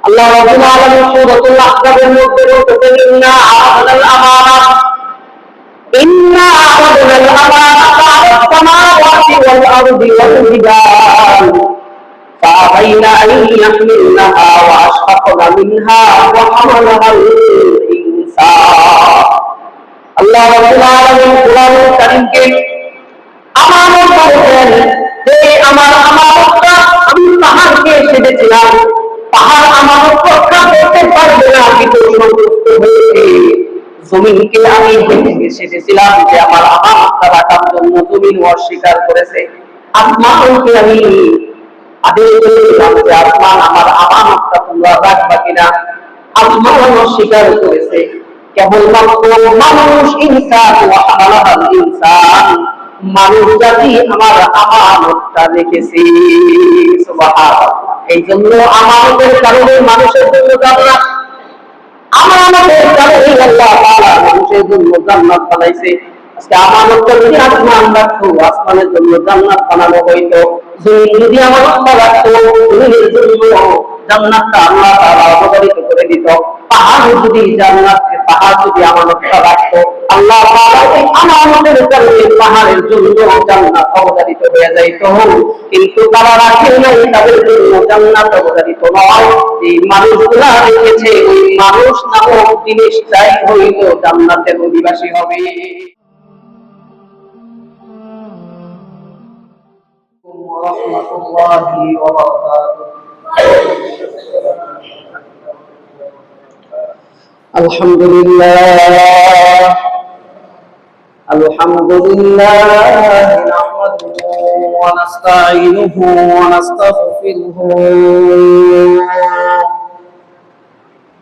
আল্লাহ রাব্বুল আলামিন সূরাতুল আহজাবের মধ্যে বলতেছেন ইন্না আরাদনাল আমানাতা আলাস সামাওয়াতি ওয়াল আরদি ওয়াল জিবাল فأبين أن يحملنها وأشفقن منها وحملها الإنسان আল্লাহ রাব্বুল আলামিন কোরআনুল কারীমকে আমানত বলেছেন যে আমার আমানতটা আমি পাহাড়কে ছেড়েছিলাম, পাহাড় আমানত রক্ষা করতে পারবে না, কিন্তু সন্তুষ্ট হয়েছে। জমিনকে আমি ছেড়েছিলাম যে আমার আমানতটা রাখার জন্য, জমিন অস্বীকার করেছে। আসমানকে আমি আদেশ করেছিলাম যে আসমান আমার আমানতটা তোমরা রাখবা কিনা, আসমান অস্বীকার করেছে। কেবলমাত্র মানুষ ইনসান মানুষ জাতি আমার আমানতটা রেখেছে। সুবহানাল্লাহ। এই জন্য আমানতের কারণে মানুষের জন্য জান্নাত, আমানতের কারণে আল্লাহ তাআলা মানুষের জন্য জান্নাত বানাইছে। আজকে আমানতটা যদি আসমান রাখতো, আসমানের জন্য জান্নাত বানানো হইতো। জমিন যদি আমানতটা রাখতো, জমিনের জন্য জান্নাতটা আল্লাহ তাআলা অবধারিত করে দিত। পাহাড় যদি আমানতটা রাখতো, আল্লাহ তাআলা এই আমানতের কারণে পাহাড়ের জন্য জান্নাত অবধারিত হয়ে যাইত। কিন্তু তারা রাখে নাই, তাদের জন্য জান্নাত অবধারিত নয়। এই মানুষগুলা রেখেছে, ওই মানুষ নামক জিনিসটাই হইল জান্নাতের অধিবাসী হবে। আলহামদুলিল্লাহ নাহমাদুহু ওয়া নাস্তাঈনুহু ওয়া নাস্তাগফিরুহু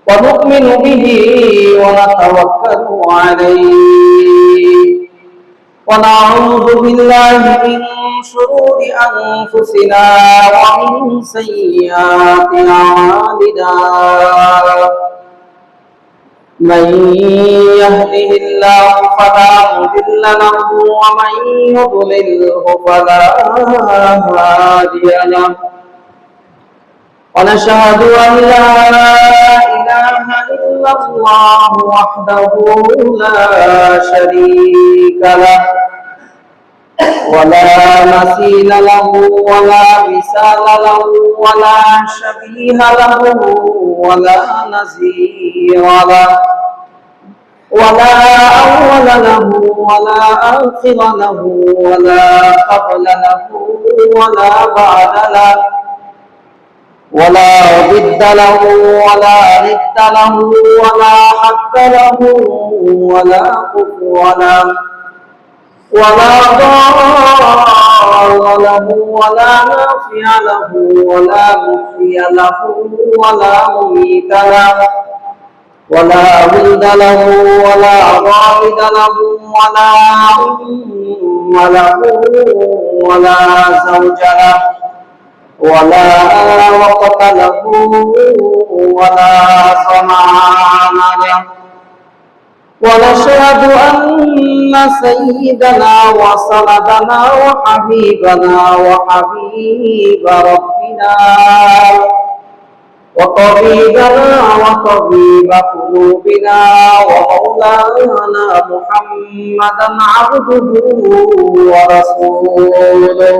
ওয়া নু'মিনু বিহি ওয়া নাতাওয়াক্কালু আলাইহি ওয়া না'উযু বিল্লাহি মিন শুরুরি আনফুসিনা ওয়া মিন সাইয়্যাতি আ'মালিনা। من يهده الله فلا مضل له ومن يضلله فلا هادي له ونشهد أن لا إله إلا الله وحده لا شريك له ولا مثيل له ولا مثال له ولا شبيه له ولا نظير له ولا أول له ولا آخر له ولا قبل له ولا بعد له ولا ضد له ولا ند له ولا حد له ولا كفو له ولا ضار له ولا نافع له ولا محيي له ولا مميت له ولا ولد له ولا والد له ولا أم له ولا زوج له ولا وقت له ولا زمان له ونشهد أن سيدنا وسندنا وحبيبنا وحبيب ربنا وطبيبنا وطبيب قلوبنا ومولانا محمدا عبده ورسوله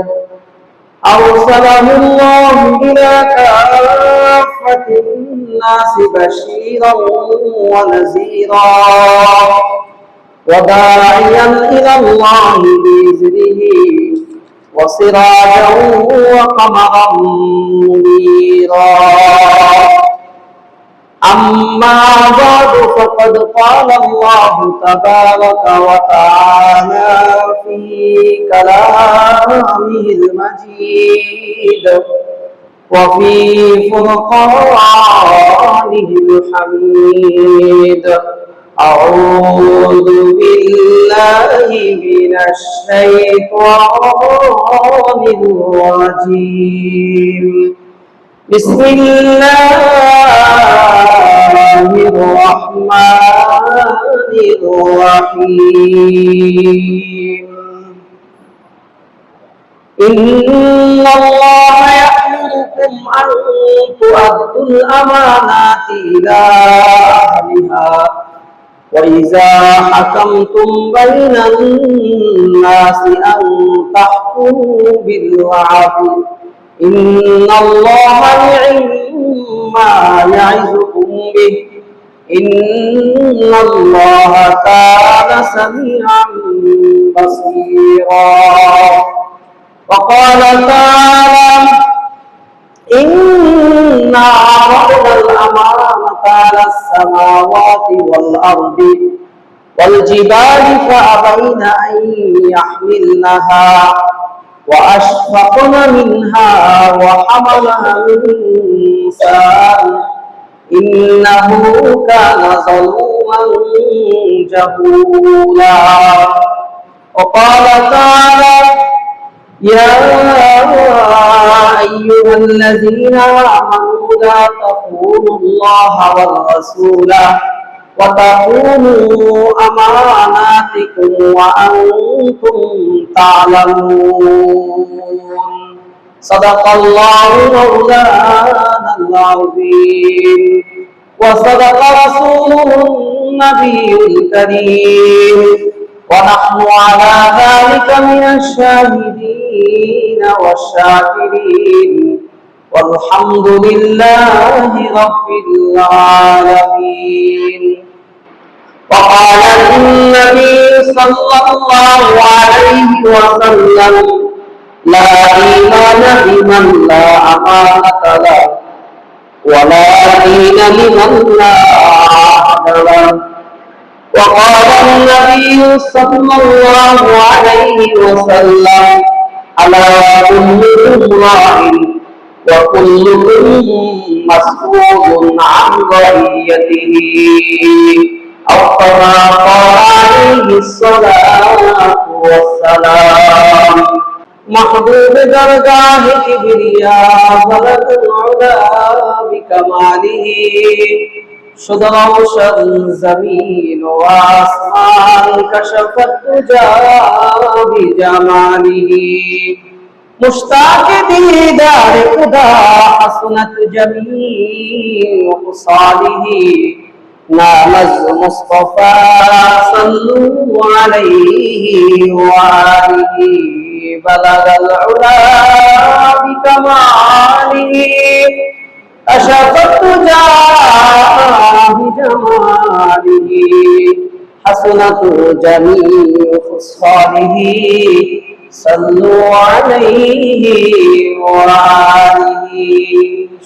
أرسله الله إلى كافة الناس بشيرا ونذيرا وداعيا إلى الله بإذنه وسراجا وقمرا منيرا. أما بعد فقد قال الله تبارك وتعالى في كلامه المجيد وفي فرقانه الحميد. أعوذ بالله من الشيطان الرجيم. بسم الله الرحمن الرحيم. إن الله يأمركم أن تؤدوا الأمانات إلى أهلها وإذا حكمتم بين الناس أن تحكموا بالعدل إن الله نعم ما يعظكم به إن الله كان سميعا بصيرا. وقال تعالى إنا عرضنا الأمانة على السماوات والأرض والجبال فأبين أن يحملنها وأشفقن منها وحملها الإنسان إنه كان ظلوما جهولا. وقال تعالى يا أيها الذين آمنوا لا تخونوا الله والرسول وتخونوا أماناتكم وأنتم تعلمون. صدق الله مولانا العظيم وصدق رسوله النبي الكريم ونحن على ذلك من الشاهدين والشاكرين والحمد لله رب العالمين. وقال النبي صلى الله عليه وسلم لا إيمان لمن لا أمانة له ولا دين لمن لا عهد له. وقال النبي صلى الله عليه وسلم ألا كلكم راع وكلكم مسؤول عن رعيته أو كما قال عليه الصلاة والسلام. محبوب درگاہ کبریا بلند العلا بکماله شدرا زمین و آسمان کشفت تجا بجماله مشتاق دیدار خدا حسنت جمیع خصاله نام المصطفى صلوا عليه وآله بلغ العلا بكماله أشرقت تجا بجماله حسنت جميع خصاله صلوا عليه وآله.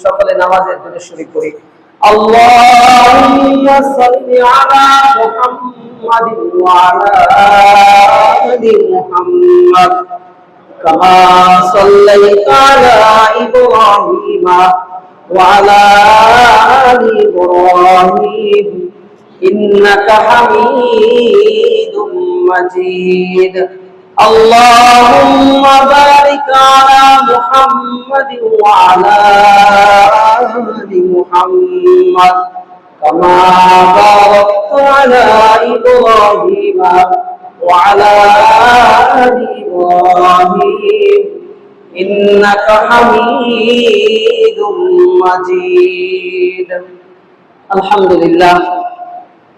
সকলে নামাজের জন্য শুরু করি। اللهم صل على محمد وعلى آل محمد كما صليت على إبراهيم وعلى آل إبراهيم إنك حميد مجيد. اللهم بارك على محمد وعلى آل محمد كما باركت على إبراهيم وعلى آل إبراهيم إنك حميد مجيد. الحمد لله.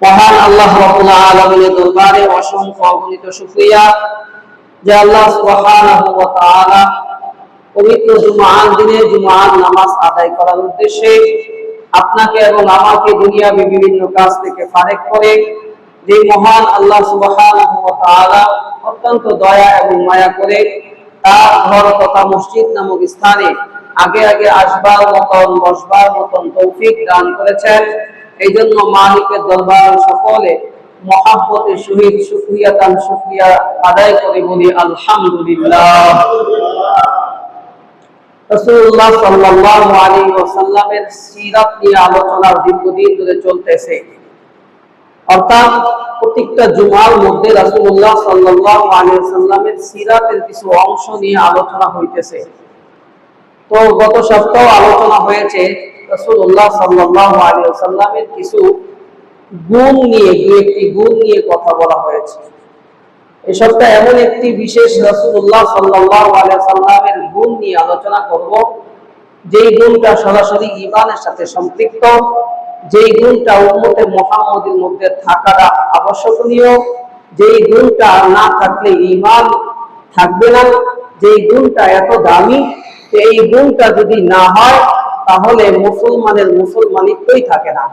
মহান আল্লাহ রাব্বুল আলামিনের দরবারে অসংখ্য অগণিত শুকরিয়া যে আল্লাহ সুবহানাহু ওয়া তাআলা পবিত্র জুমার দিনে জুমার নামাজ আদায় করার উদ্দেশ্যে আপনাকে এবং আমাকে দুনিয়াবি বিভিন্ন কাজ থেকে ফারেক করে যে মহান আল্লাহ সুবহানাহু ওয়া তাআলা অত্যন্ত দয়া এবং মায়া করে তার ঘর তথা মসজিদ নামক স্থানে আগে আগে আসবার মতন বসবার মতন তৌফিক দান করেছেন। এই জন্য মালিকের দরবারে সকলে মহব্বতের সহিত শুকরিয়া আদায় করে বলি আলহামদুলিল্লাহ। রাসূলুল্লাহ সাল্লাল্লাহু আলাইহি ওয়াসাল্লামের সিরাত নিয়ে আলোচনা দীর্ঘদিন ধরে চলতেছে। অর্থাৎ প্রত্যেকটা জুমার মধ্যে রাসূলুল্লাহ সাল্লাল্লাহু আলাইহি ওয়াসাল্লামের সিরাতের কিছু অংশ নিয়ে আলোচনা হইতেছে। তো গত সপ্তাহে আলোচনা হয়েছে রাসূলুল্লাহ সাল্লাল্লাহু আলাইহি ওয়াসাল্লামের কিছু গুণ নিয়ে, একটি গুণ নিয়ে কথা বলা হয়েছে। এই সপ্তাহে এমন একটি বিশেষ রাসূলুল্লাহ সাল্লাল্লাহু আলাইহি ওয়াসাল্লামের গুণ নিয়ে আলোচনা করব যেই গুণটা সরাসরি ঈমানের সাথে সম্পৃক্ত, যেই গুণটা উম্মতে মুহাম্মদের মধ্যে থাকাটা আবশ্যকীয়, যেই গুণটা না থাকলে ঈমান থাকবে না, যেই গুণটা এত দামি, এই গুণটা যদি না হয় তাহলে মুসলমানের মুসলমানিত্বই থাকে না।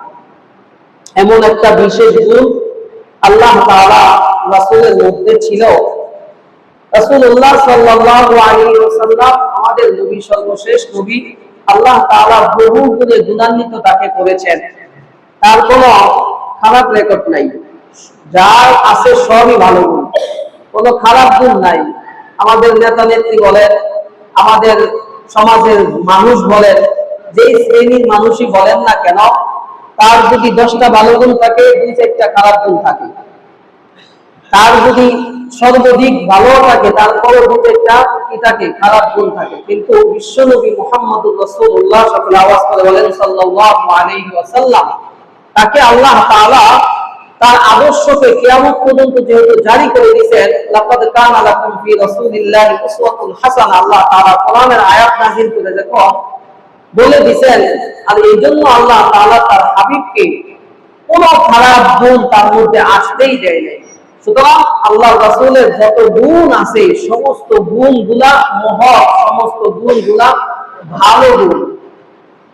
এমন একটা বিশেষ গুণ আল্লাহ তাআলা রাসূলের মধ্যে ছিল। রাসূলুল্লাহ সাল্লাল্লাহু আলাইহি ওয়াসাল্লাম আমাদের নবী, সর্বশেষ নবী। আল্লাহ তাআলা বহু গুণে গুণান্বিত তাকে করেছেন, তার কোনো খারাপ রেকর্ড নাই, যা আছে সবই ভালো গুণ, কোনো খারাপ গুণ নাই। আমাদের নেতা নেত্রী বলেন, আমাদের সমাজের মানুষ বলেন, যেই শ্রেণীর মানুষই বলেন না কেন, তার যদি 10টা ভালো গুণ থাকে, 2-4টা খারাপ গুণ থাকে। তার যদি সর্বাধিক ভালো থাকে, তারপরে 2-4টা কি থাকে, খারাপ গুণ থাকে। কিন্তু বিশ্বনবী মুহাম্মদুর রাসূলুল্লাহ সাল্লাল্লাহু আলাইহি ওয়া বলেন সাল্লাল্লাহু আলাইহি ওয়াসাল্লাম, তাকে আল্লাহ তাআলা তার আদর্শকে কিয়ামত পর্যন্ত যেহেতু জারি করে দিয়েছেন, লাকাদ কানা লাকুম ফি রাসূলিল্লাহি উসওয়াতুন হাসানাহ, আল্লাহ তাআলা কোরআনের আয়াত নাযিল করে দেখো বলে দিয়েছেন। আর এই জন্য আল্লাহ তাআলা তার হাবিবকে কোনো খারাপ গুণ তার মধ্যে আসতেই দেয় নাই। সুতরাং আল্লাহ রাসূলের যত গুণ আছে, সমস্ত গুণগুলা মহৎ, সমস্ত গুণগুলা ভালো গুণ।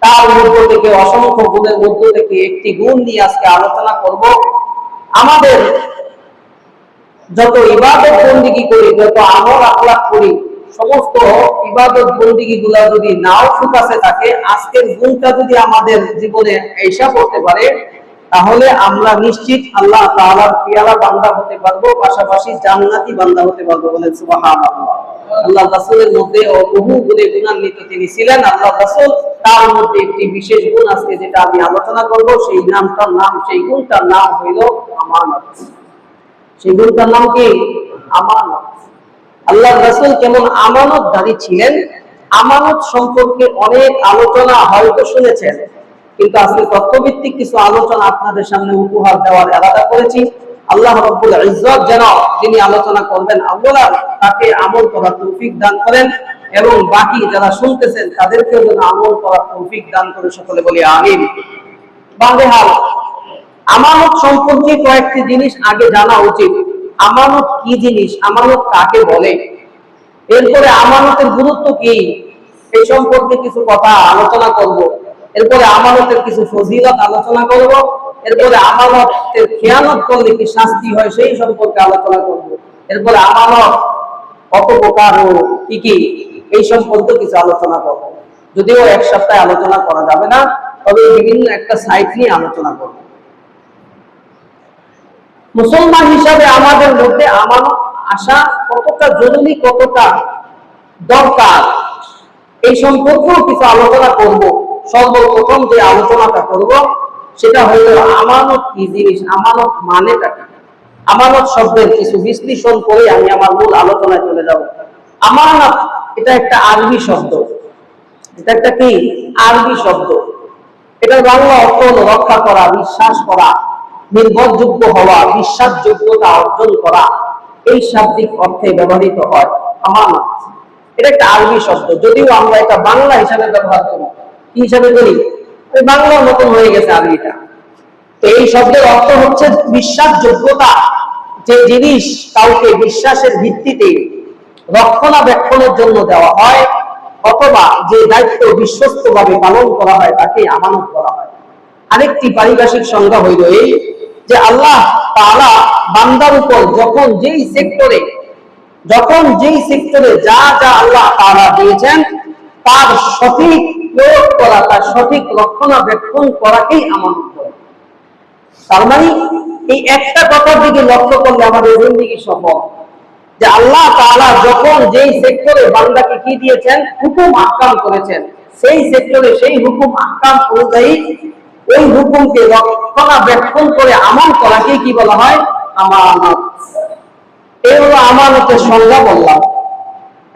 তার মধ্য থেকে, অসংখ্য গুণের মধ্য থেকে একটি গুণ নিয়ে আজকে আলোচনা করব। আমাদের যত ইবাদত বন্দেগী করি, যত আমল আখলাক করি, সমস্ত ইবাদত বন্দেগী গুলা যদি নাও ফোকাসে থাকে, আজকের গুণটা যদি আমাদের জীবনে এসা করতে পারে, তাহলে আমরা নিশ্চিত আল্লাহ তাআলার পিয়ারা বান্দা হতে পারবো, পাশাপাশি জান্নাতি বান্দা হতে পারবো। বলেন সুবহানাল্লাহ। আল্লাহ রাসূলের মধ্যে বহু গুণে গুণান্বিত তিনি ছিলেন। আল্লাহ রাসূল, তার মধ্যে একটি বিশেষ গুণ আছে যেটা আমি আলোচনা করব। সেই গুণটার নাম হইল আমানত। সেই গুণটার নাম কি? আমানত। আল্লাহ রাসূল কেমন আমানতদারী ছিলেন, আমানত সম্পর্কে অনেক আলোচনা হয়তো শুনেছেন, কিন্তু আজকে তথ্যভিত্তিক কিছু আলোচনা আপনাদের সামনে উপহার দেওয়ার ইরাদা করেছি। আল্লাহ রাব্বুল ইজ্জত যেন যিনি আলোচনা করবেন আল্লাহ তাকে আমল করার তৌফিক দান করেন, এবং বাকি যারা শুনতেছেন তাদেরকেও যেন আমল করার তৌফিক দান করে। সকলে বলি আমিন। বাহরেহাল, আমানত সম্পর্কে কয়েকটি জিনিস আগে জানা উচিত। আমানত কি জিনিস, আমানত কাকে বলে, এরপরে আমানতের গুরুত্ব কি, এই সম্পর্কে কিছু কথা আলোচনা করব। এরপরে আমানতের কিছু ফজিলত আলোচনা করব। এরপরে আমানতের খেয়ানত করলে কি শাস্তি হয় সেই সম্পর্কে আলোচনা করব। এরপরে আমানত কত প্রকার ও কি কি, এই সম্পর্কে কিছু আলোচনা করব। যদিও এক সপ্তাহে আলোচনা করা যাবে না, তবে বিভিন্ন একটা সাইট নিয়ে আলোচনা করব। মুসলমান হিসাবে আমাদের মধ্যে আমানত আসা কতটা জরুরি, কতটা দরকার, এই সম্পর্কেও কিছু আলোচনা করব। সর্বপ্রথম যে আলোচনাটা করব সেটা হলো আমানত কি জিনিস, আমানত মানেটা কি। আমানত শব্দের কিছু বিশ্লেষণ করে আমি আমার মূল আলোচনায় চলে যাব। আমানত এটা একটা আরবি শব্দ। এটা একটা কি আরবি শব্দ। এটা বাংলা অর্থ হলো রক্ষা করা, বিশ্বাস করা, নির্ভরযোগ্য হওয়া, বিশ্বাসযোগ্যতা অর্জন করা, এই শাব্দিক অর্থে ব্যবহৃত হয় আমানত। এটা একটা আরবি শব্দ, যদিও আমরা এটা বাংলা হিসাবে ব্যবহার করি। কি হিসাবে করি? বাংলার মতন হয়ে গেছে আরবিটা। তো এই শব্দের অর্থ হচ্ছে বিশ্বাসযোগ্যতা, যে জিনিস কাউকে বিশ্বাসের ভিত্তিতে রক্ষণাবেক্ষণের জন্য দেওয়া হয়, অথবা যে দায়িত্ব বিশ্বস্তভাবে পালন করা হয়, তাকে আমানত বলা হয়। আরেকটি পারিভাষিক সংজ্ঞা হইল এই যে আল্লাহ তাআলা বান্দার উপর যখন যেই সেক্টরে যা যা আল্লাহ তাআলা দিয়েছেন, তার সঠিক প্রয়োগ করা, তার সঠিক রক্ষণাবেক্ষণ করাকেই আমানত বলে। তার মানে এই একটা কথার দিকে লক্ষ্য করলে আমাদের জিন্দেগি সফল, যে আল্লাহ তাআলা যখন যেই সেক্টরে বান্দাকে কি দিয়েছেন, হুকুম আহকাম করেছেন, সেই সেক্টরে সেই হুকুম আহকাম অনুযায়ী ওই হুকুমকে রক্ষণাবেক্ষণ করে আমল করাকে কি বলা হয়? আমানত। এই হলো আমানতের সংজ্ঞা বললাম।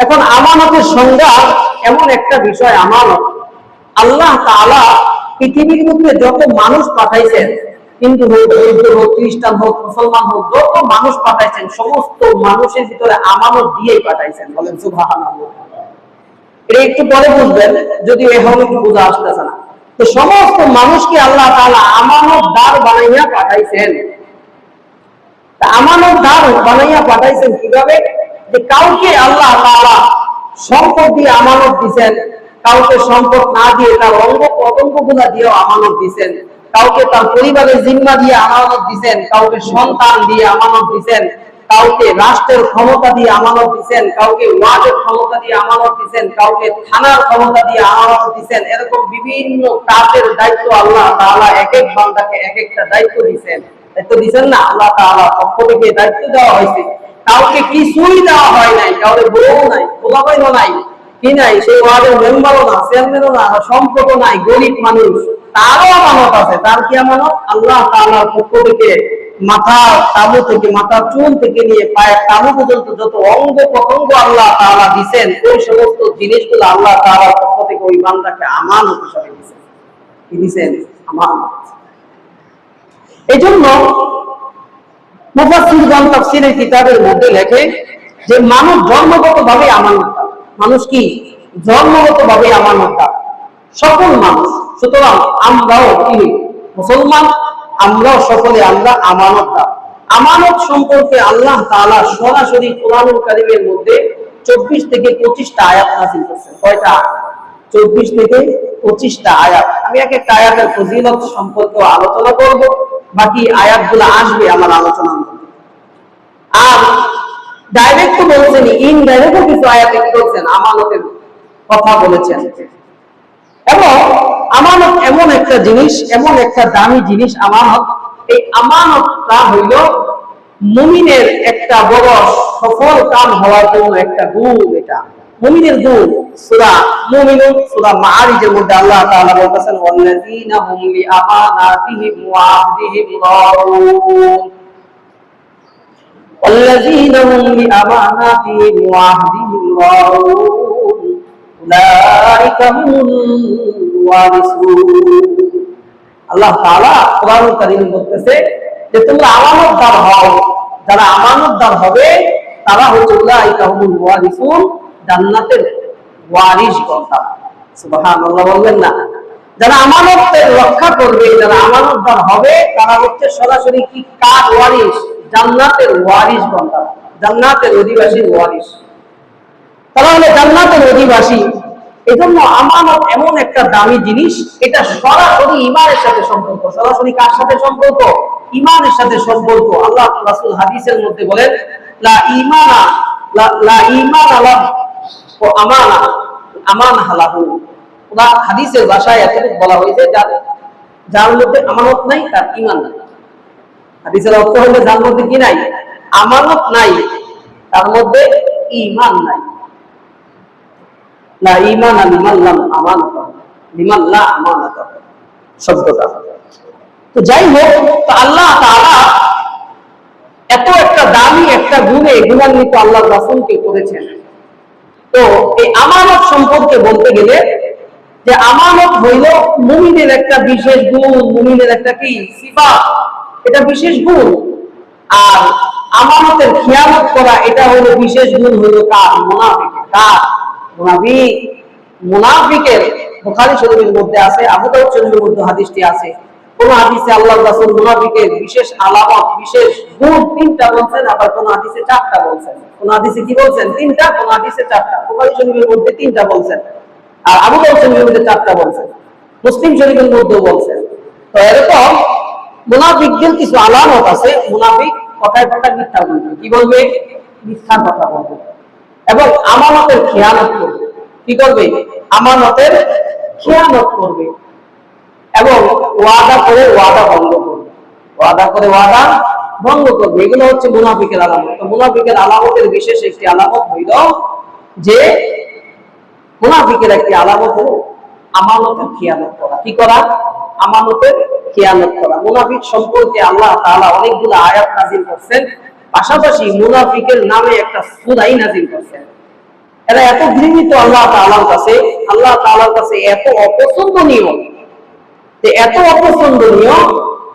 এখন আমানতের সংজ্ঞা এমন একটা বিষয়, আমানত আল্লাহ তাআলা পৃথিবীর মধ্যে যত মানুষ পাঠাইছেন, হিন্দু হোক, বৌদ্ধ হোক, খ্রিস্টান হোক, মুসলমান হোক, যত মানুষ পাঠাইছেন, সমস্ত মানুষের ভিতরে আমানত দিয়েই পাঠাইছেন। বলেন সুবহানাল্লাহ। এটা একটু পরে বুঝবেন, যদিও এখন একটু বোঝা আসতেছে না। তো সমস্ত মানুষকে আল্লাহ তাআলা আমানতদার বানাইয়া পাঠাইছেন। আমানতদার বানাইয়া পাঠাইছেন কিভাবে? যে কাউকে আল্লাহ তাআলা সম্পদ দিয়ে আমানত দিবেন, কাউকে সম্পদ না দিয়ে তার অঙ্গ প্রত্যঙ্গ গুলা দিয়ে আমানত দিবেন, কাউকে তার পরিবারের জিম্মা দিয়ে আমানত দিবেন, কাউকে সন্তান দিয়ে আমানত দিবেন, কাউকে রাষ্ট্রের ক্ষমতা দিয়ে আমানত দিবেন, কাউকে ওয়ার্ডের ক্ষমতা দিয়ে আমানত দিবেন, কাউকে থানার ক্ষমতা দিয়ে আমানত দিবেন। এরকম বিভিন্ন কাজের দায়িত্ব আল্লাহ তাআলা এক এক বান্দাকে এক একটা দায়িত্ব দিবেন। দায়িত্ব দিবেন না, আল্লাহ তাআলা পক্ষ থেকে দায়িত্ব দেওয়া হয়েছে। কাউকে কিছুই দেওয়া হয় নাই, কাউকে বউ নাই, খোলাবাইও নাই, কি নাই, সেই ওয়ার্ডের মেম্বারও না, চেয়ারম্যানও না, সম্পদও নাই, গরিব মানুষ, তারও আমানত আছে। তার কি আমানত? আল্লাহ তাআলার পক্ষ থেকে মাথার তালু থেকে, মাথার চুল থেকে নিয়ে পায়ের তালু পর্যন্ত যত অঙ্গ প্রত্যঙ্গ আল্লাহ তাআলা দিবেন, ওই সমস্ত জিনিসগুলো আল্লাহ তাআলার পক্ষ থেকে ওই বান্দাকে আমানত হিসেবে দিবেন। কি দিবেন? আমানত। এজন্য মুফাসসিরগণ তাফসীরের কিতাবের মধ্যে লেখে যে মানুষ জন্মগতভাবে আমানতদার। মানুষ কি? জন্মগতভাবে আমানতদার, সকল মানুষ। সুতরাং আমরাও কি মুসলমান, আমরাও সকলে আমরা আমানতদার। আমানত সম্পর্কে আল্লাহ তাআলা সরাসরি কোরআনুল কারীমের মধ্যে 24 থেকে 25টা আয়াত নাযিল করেছেন। কয়টা? 24 থেকে 25টা আয়াত। আমি এক একটা আয়াতের ফজিলত সম্পর্কে আলোচনা করব, বাকি আয়াতগুলো আসবে আমার আলোচনার মধ্যে। আর ডাইরেক্ট তো বলছেন, ইনডাইরেক্ট কিছু আয়াতে বলছেন, আমানতের কথা বলেছেন। এবং আমানত এমন একটা জিনিস, এমন একটা দামি জিনিস আমানত। এই আমানতটা হইল মুমিনের একটা বড় সফল কাম হওয়ার জন্য একটা গুণ। এটা মুমিনের গুণ। সূরা মুমিনুন, সূরা মাআরিজের মধ্যে আল্লাহ তাআলা বলতেছেন, ওয়াল্লাযীনা হুম লিআমানাতিহিম ওয়া আহদিহিম রাউন, ওয়াল্লাযীনা হুম লিআমানাতিহিম ওয়া আহদিহিম রাউন উলাইকা হুমুল ওয়ারিসুন। আল্লাহ তাআলা কোরআনুল কারীমে বলতেছে যে তোমরা আমানতদার হও। যারা আমানতদার হবে তারা হচ্ছে উলাইকা হুমুল ওয়ারিসুন, জান্নাতের ওয়ারিসগণ। সুবহানাল্লাহ বলবেন না? যারা আমানতের রক্ষা করবে, যারা আমানতদার হবে, তারা হচ্ছে সরাসরি কি কার ওয়ারিস? জান্নাতের ওয়ারিসগণ। জান্নাতের অধিবাসীর ওয়ারিস, তারা হলো জান্নাতের অধিবাসী। এজন্য আমানত এমন একটা দামি জিনিস, এটা সরাসরি ঈমানের সাথে সম্পর্ক। সরাসরি কার সাথে সম্পর্ক? ঈমানের সাথে সম্পর্ক। আল্লাহ রাসূল হাদিসের মধ্যে বলেন, লা ঈমানা লা ঈমানা লা আমানা আমানা হালাহু। ওরা হাদিসের ভাষায় এতটুকু বলা হয়েছে, যার মধ্যে আমানত নাই তার ঈমান নাই। হাদিসের অর্থ হলো যার মধ্যে কি নাই? আমানত নাই, তার মধ্যে ঈমান নাই। লা ঈমানা লিমান লা আমানাতা লিমান লা আমানাতা শব্দটা। তো যাই হোক, তো আল্লাহ তাআলা এত একটা দামি একটা গুণে গুণান্বিত আল্লাহর রাসূলকে করেছেন। তো এই আমানত সম্পর্কে বলতে গেলে, যে আমানত হইল মুমিনের একটা বিশেষ গুণ, মুমিনের একটা কি সিফাত, এটা বিশেষ গুণ। আর আমানতের খেয়ানত করা, এটা হলো বিশেষ গুণ হইল কার? মুনাফিকের। কার? মুনাফিক। মুনাফিকের বুখারী শরীফের মধ্যে আছে, আবু দাউদ শরীফের মধ্যে হাদিসটি আছে। কোন হাদিসে আল্লাহর রাসূল মুনাফিকের বিশেষ আলামত, বিশেষ গুণ 3টা বলছেন, আবার কোন হাদিসে 4টা বলছেন। কোন হাদিসে কি বলছেন? 3টা, কোন হাদিসে 4টা। বুখারী শরীফের মধ্যে 3টা বলছেন, আর আবু দাউদ শরীফের মধ্যে 4টা বলছেন, মুসলিম শরীফের মধ্যেও বলছেন। তো এরকম মুনাফিকদের কিছু আলামত আছে। মুনাফিক কথায় কথায় মিথ্যা বলবে। কি বলবে? মিথ্যা কথা বলবে। এবং আমানতের খেয়ানত করবে। কি করবে? আমানতের খেয়ানত করবে। এবং ওয়াদা করে ওয়াদা ভঙ্গ করবে। ওয়াদা করে ওয়াদা ভঙ্গ করবে। এগুলো হচ্ছে মুনাফিকের আলামত। তো মুনাফিকের আলামতের বিশেষ একটি আলামত হইল যে, মুনাফিকের একটি আলামত হলো আমানতের খেয়ানত করা। কি করা? আমানতের খেয়ানত করা। মুনাফিক সম্পর্কে আল্লাহ তাআলা অনেকগুলো আয়াত নাযিল করেছেন, পাশাপাশি মুনাফিকের নামে একটা সূরাই নাযিল করেছেন। এরা এত ঘৃণিত আল্লাহ তাআলার কাছে, আল্লাহ তাআলার কাছে এত অপছন্দনীয়, এত অপছন্দনীয়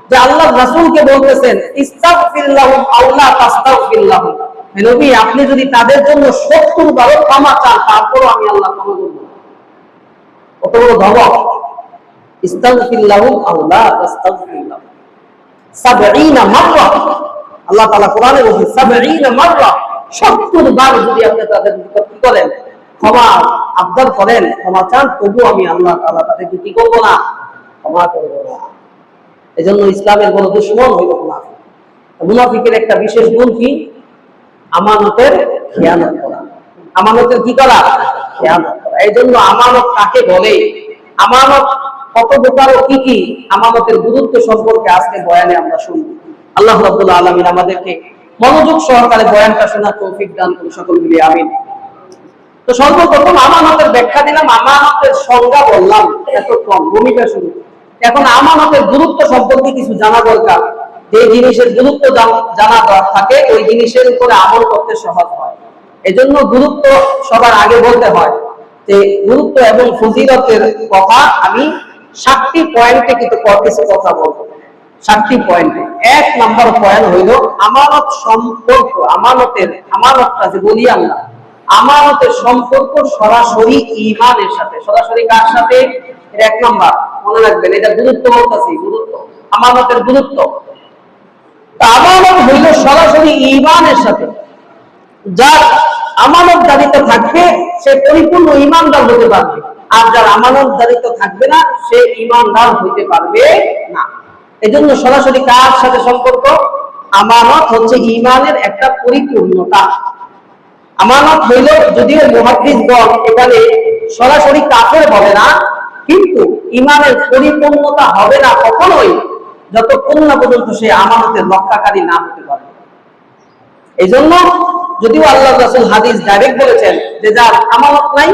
যে আল্লাহ রাসূলকে বলতেছেন, ইস্তাগফির লাহুম আও লা তাস্তাগফির লাহুম। নবী, আপনি যদি তাদের জন্য 70 বার ক্ষমা চান, তারপরও আমি আল্লাহ ক্ষমা করব না। কত বড় ধমক! ইস্তাগফির লাহুম আও লা তাস্তাগফির লাহুম 70 মাররা। আল্লাহ তাআলা কোরআনে বলেছেন 70 মাররা, 70 বার যদি আপনি তাদের নিকট কি করেন, ক্ষমা আবদার করেন, ক্ষমা চান, তবু আমি আল্লাহ তাআলা তাদেরকে কি করব না, ক্ষমা করব না। এজন্য ইসলামের বড় দুশমন হইল মুনাফিক। মুনাফিকের একটা বিশেষ গুণ কি? আমানতের খেয়ানত করা। আমানতের কি করা? খেয়ানত করা। এই জন্য আমানত কাকে বলে, আমানত কত প্রকার ও কি কি, আমানতের গুরুত্ব সম্পর্কে আজকে বয়ানে আমরা শুনব। আল্লাহ রাব্বুল আলামিন আমাদেরকে মনোযোগ সহকারে বয়ানটা শোনার তৌফিক দান করুন, সকল মিলে আমিন। তো সর্বপ্রথম আমানতের ব্যাখ্যা দিলাম, আমানতের সংজ্ঞা বললাম, এতক্ষণ ভূমিকা শুরু। এখন আমানতের গুরুত্ব সম্পর্কে কিছু জানা দরকার। যে জিনিসের গুরুত্ব জানা থাকে ওই জিনিসের উপরে আমল করতে সহজ হয়। এজন্য গুরুত্ব সবার আগে বলতে হয়। যে গুরুত্ব এবং ফজিলতের কথা আমি 7টি পয়েন্টে কিছু কথা বলবো। 7টি পয়েন্টে। 1 নম্বর পয়েন্ট হইল আমানত সম্পর্ক। আমানতটা যে বলি আমরা, আমানতের সম্পর্ক সরাসরি ঈমানের সাথে। সরাসরি কার সাথে? 1 নাম্বার মনে রাখবেন, এটা গুরুত্ব বলতেছি, গুরুত্ব, আমানতের গুরুত্ব। আমানত হইল সরাসরি ঈমানের সাথে। যার আমানতদারিত্ব থাকবে সে পরিপূর্ণ ঈমানদার হতে পারবে, আর যার আমানতদারিত্ব থাকবে না সে ঈমানদার হইতে পারবে না। এজন্য সরাসরি কার সাথে সম্পর্ক? আমানত হচ্ছে ঈমানের একটা পরিপূর্ণতা। আমানত হইল, যদিও মুহাদ্দিসগণ এখানে সরাসরি কাফের বলে না, কিন্তু ঈমানের পরিপূর্ণতা হবে না কখনোই যতক্ষণ না পর্যন্ত সে আমানতের রক্ষাকারী না হতে পারে। এইজন্য যদিও আল্লাহ রাসূল হাদিস ডাইরেক্ট বলেছেন যে যার আমানত নাই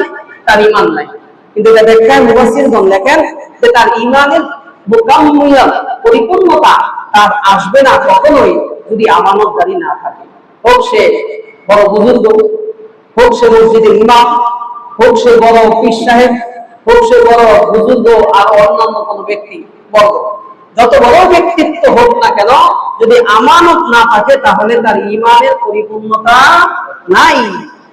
তার ঈমান নাই, কিন্তু এটা ব্যাখ্যায় মুফাসসিরগণ লেখেন যে তার ঈমানের মুকাম্মিলা, পরিপূর্ণতা তার আসবে না কখনোই যদি আমানতদারি না থাকে। হোক সে বড় বুজুর্গ, হোক সে মসজিদের ইমাম, হোক সে বড় পীর সাহেব, হোক সে বড় বুজুর্গ, আর অন্যান্য কোনো ব্যক্তি বর্গ, যত বড় ব্যক্তিত্ব হোক না কেন, যদি আমানত না থাকে তাহলে তার ঈমানের পরিপূর্ণতা নাই।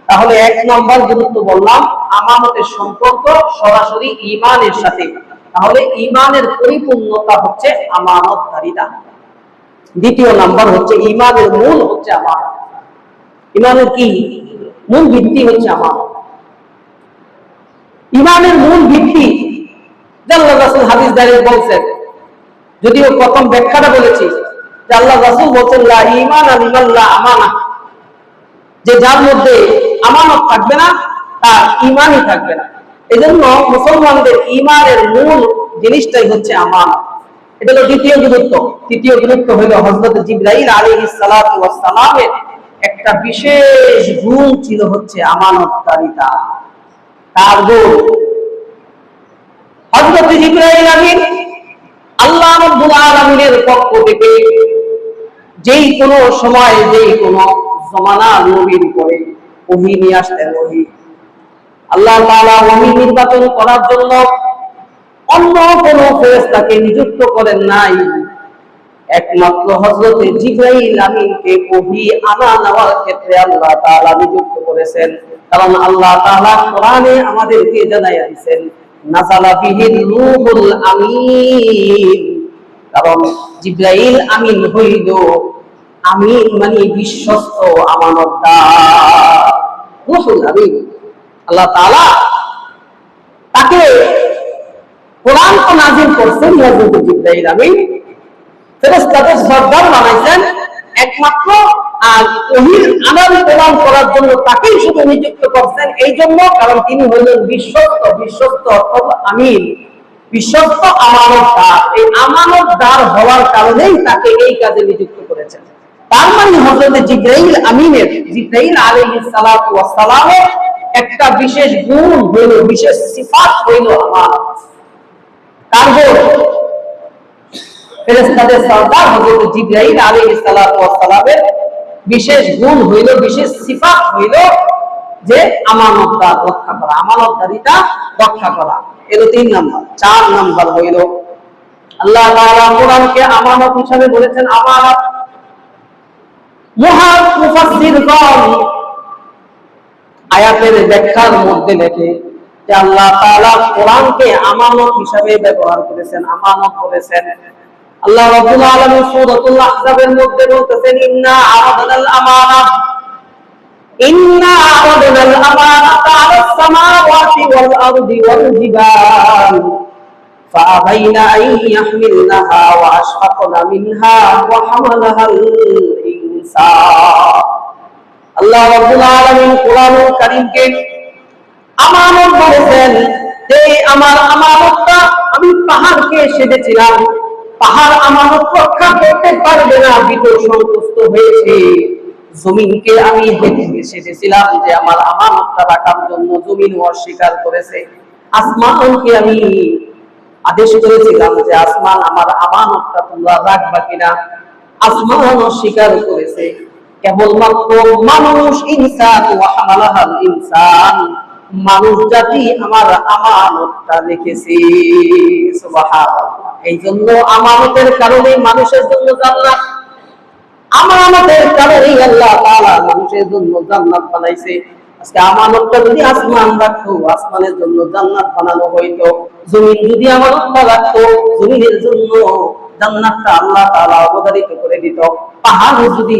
তাহলে 1 নম্বর গুরুত্ব বললাম, আমানতের সম্পর্ক সরাসরি ঈমানের সাথে। তাহলে ঈমানের পরিপূর্ণতা হচ্ছে আমানতদারিতা। 2 নাম্বার হচ্ছে ঈমানের মূল হচ্ছে আমানত। ঈমানের কি মূল ভিত্তি? হচ্ছে আমানত। ঈমানের মূল ভিত্তি আল্লাহ রাসূল হাদিস ডাইরেক্ট বলছেন, যদিও প্রথম ব্যাখ্যাটা বলেছি যে আল্লাহ রাসূল বলেন লা ঈমানা লিমান লা আমানা, যে যার মধ্যে আমানত থাকবে না তার ঈমানই থাকবে না। এজন্য মুসলমানদের ঈমানের মূল জিনিসটাই হচ্ছে আমানত। এটা হলো 2য় গুরুত্ব। 3য় গুরুত্ব হলো হযরত জিবরাইল আলাইহিস সালাতু ওয়াস সালামের একটা বিশেষ গুণ ছিল হচ্ছে আমানতদারিতা। তার গুণ হযরত জিবরাইল আমিন আল্লাহ রাব্বুল আলামিনের পক্ষ থেকে যেই কোনো সময় যেই কোনো জমানা নবীর উপরে ওহী নিয়ে আসতেন। ওহী আল্লাহ তাআলা ওহী নির্বাচন করার জন্য অন্য কোনো ফেরেশতাকে নিযুক্ত করেন নাই, একমাত্র হযরত জিবরাইল আমিনকে ওহী আনা নেওয়ার ক্ষেত্রে আল্লাহ তাআলা নিযুক্ত করেছেন। কারণ আল্লাহ তাআলা কোরআনে আমাদেরকে জানাইয়া দিয়েছেন নাযালা বিহির রূহুল আমিন। কারণ জিবরাইল আমিন হইল আমিন মানে বিশ্বস্ত, আমানতদার, রূহুল আমিন। আল্লাহ তাআলা তাকে কোরআন তো নাযিল করছেন হযরত জিবরাইল আমিন, ফেরেশতাদের সর্দার বানাইছেন, একমাত্র আর ওহীর আদান প্রদান করার জন্য তাকেই শুধু নিযুক্ত করছেন। এই জন্য কারণ তিনি হলেন বিশ্বস্ত। বিশ্বস্ত অর্থাৎ আমিন, বিশ্বস্ত আমানতদার। এই আমানতদার হওয়ার কারণেই তাকে এই কাজে নিযুক্ত করেছেন। তার মানে হযরত জিবরাইল আমিনের, জিবরাইল আলাইহিস সালাতু ওয়াস সালামের একটা বিশেষ গুণ হইল, বিশেষ সিফাত হইল আমানত। তার গুণ ফেরেশতাদের সরদার হযরত জিবরাইল আলাইহিস সালাতু ওয়াস সালামের বিশেষ গুণ হইল, বিশেষ সিফাত হইল যে আমানতদার রক্ষা করা, আমানতদারিতা রক্ষা করা। এর 3 নাম্বার। 4 নাম্বার হইল আল্লাহ তাআলা কোরআনকে আমানত হিসেবে বলেছেন আমানত। মুফাসসিরগণ আয়াতের ব্যাখ্যার মধ্যে লেখে যে আল্লাহ তাআলা কোরআনকে আমানত হিসাবে ব্যবহার করেছেন, আমানত বলেছেন। আল্লাহ রাব্বুল আলামিন সূরাতুল আহজাবের মধ্যে বলতেছেন, ইন্না আরাদনাল আমানাতা আলাস সামাওয়াতি ওয়াল আরদি ওয়াল জিবাল ফাআবাইনা আন ইয়াহমিলনাহা ওয়া আশফাকনা মিনহা ওয়া হামালাহাল ইনসান। আল্লাহ রাব্বুল আলামিন কোরআনুল কারীমকে আমানত বলেছেন যে আমার আমানতটা আমি পাহাড়কে সেধেছিলাম, পাহাড় আমানত রক্ষা করতে পারবে না, বিতর সন্তুষ্ট হয়েছে। জমিনকে আমি সেধেছিলাম যে আমার আমানতটা রাখার জন্য, জমিন অস্বীকার করেছে। আসমানকে আমি আদেশ করেছিলাম যে আসমান আমার আমানতটা তোমরা রাখবা কিনা, আসমান অস্বীকার করেছে। কেবলমাত্র মানুষ, ইনসান ওয়া হামালাহাল ইনসান, মানুষ জাতি আমার আমানতটা রেখেছে। সুবহানাল্লাহ। এই জন্য আমানতের কারণে মানুষের জন্য জান্নাত, আমানতের কারণেই আল্লাহ তাআলা মানুষের জন্য জান্নাত বানাইছে। আজকে আমানতটা যদি আসমান রাখতো, আসমানের জন্য জান্নাত বানানো হইতো। জমিন যদি আমানতটা রাখতো, জমিনের জন্য জান্নাতটা আল্লাহ তাআলা অবধারিত করে দিত। পাহাড় যদি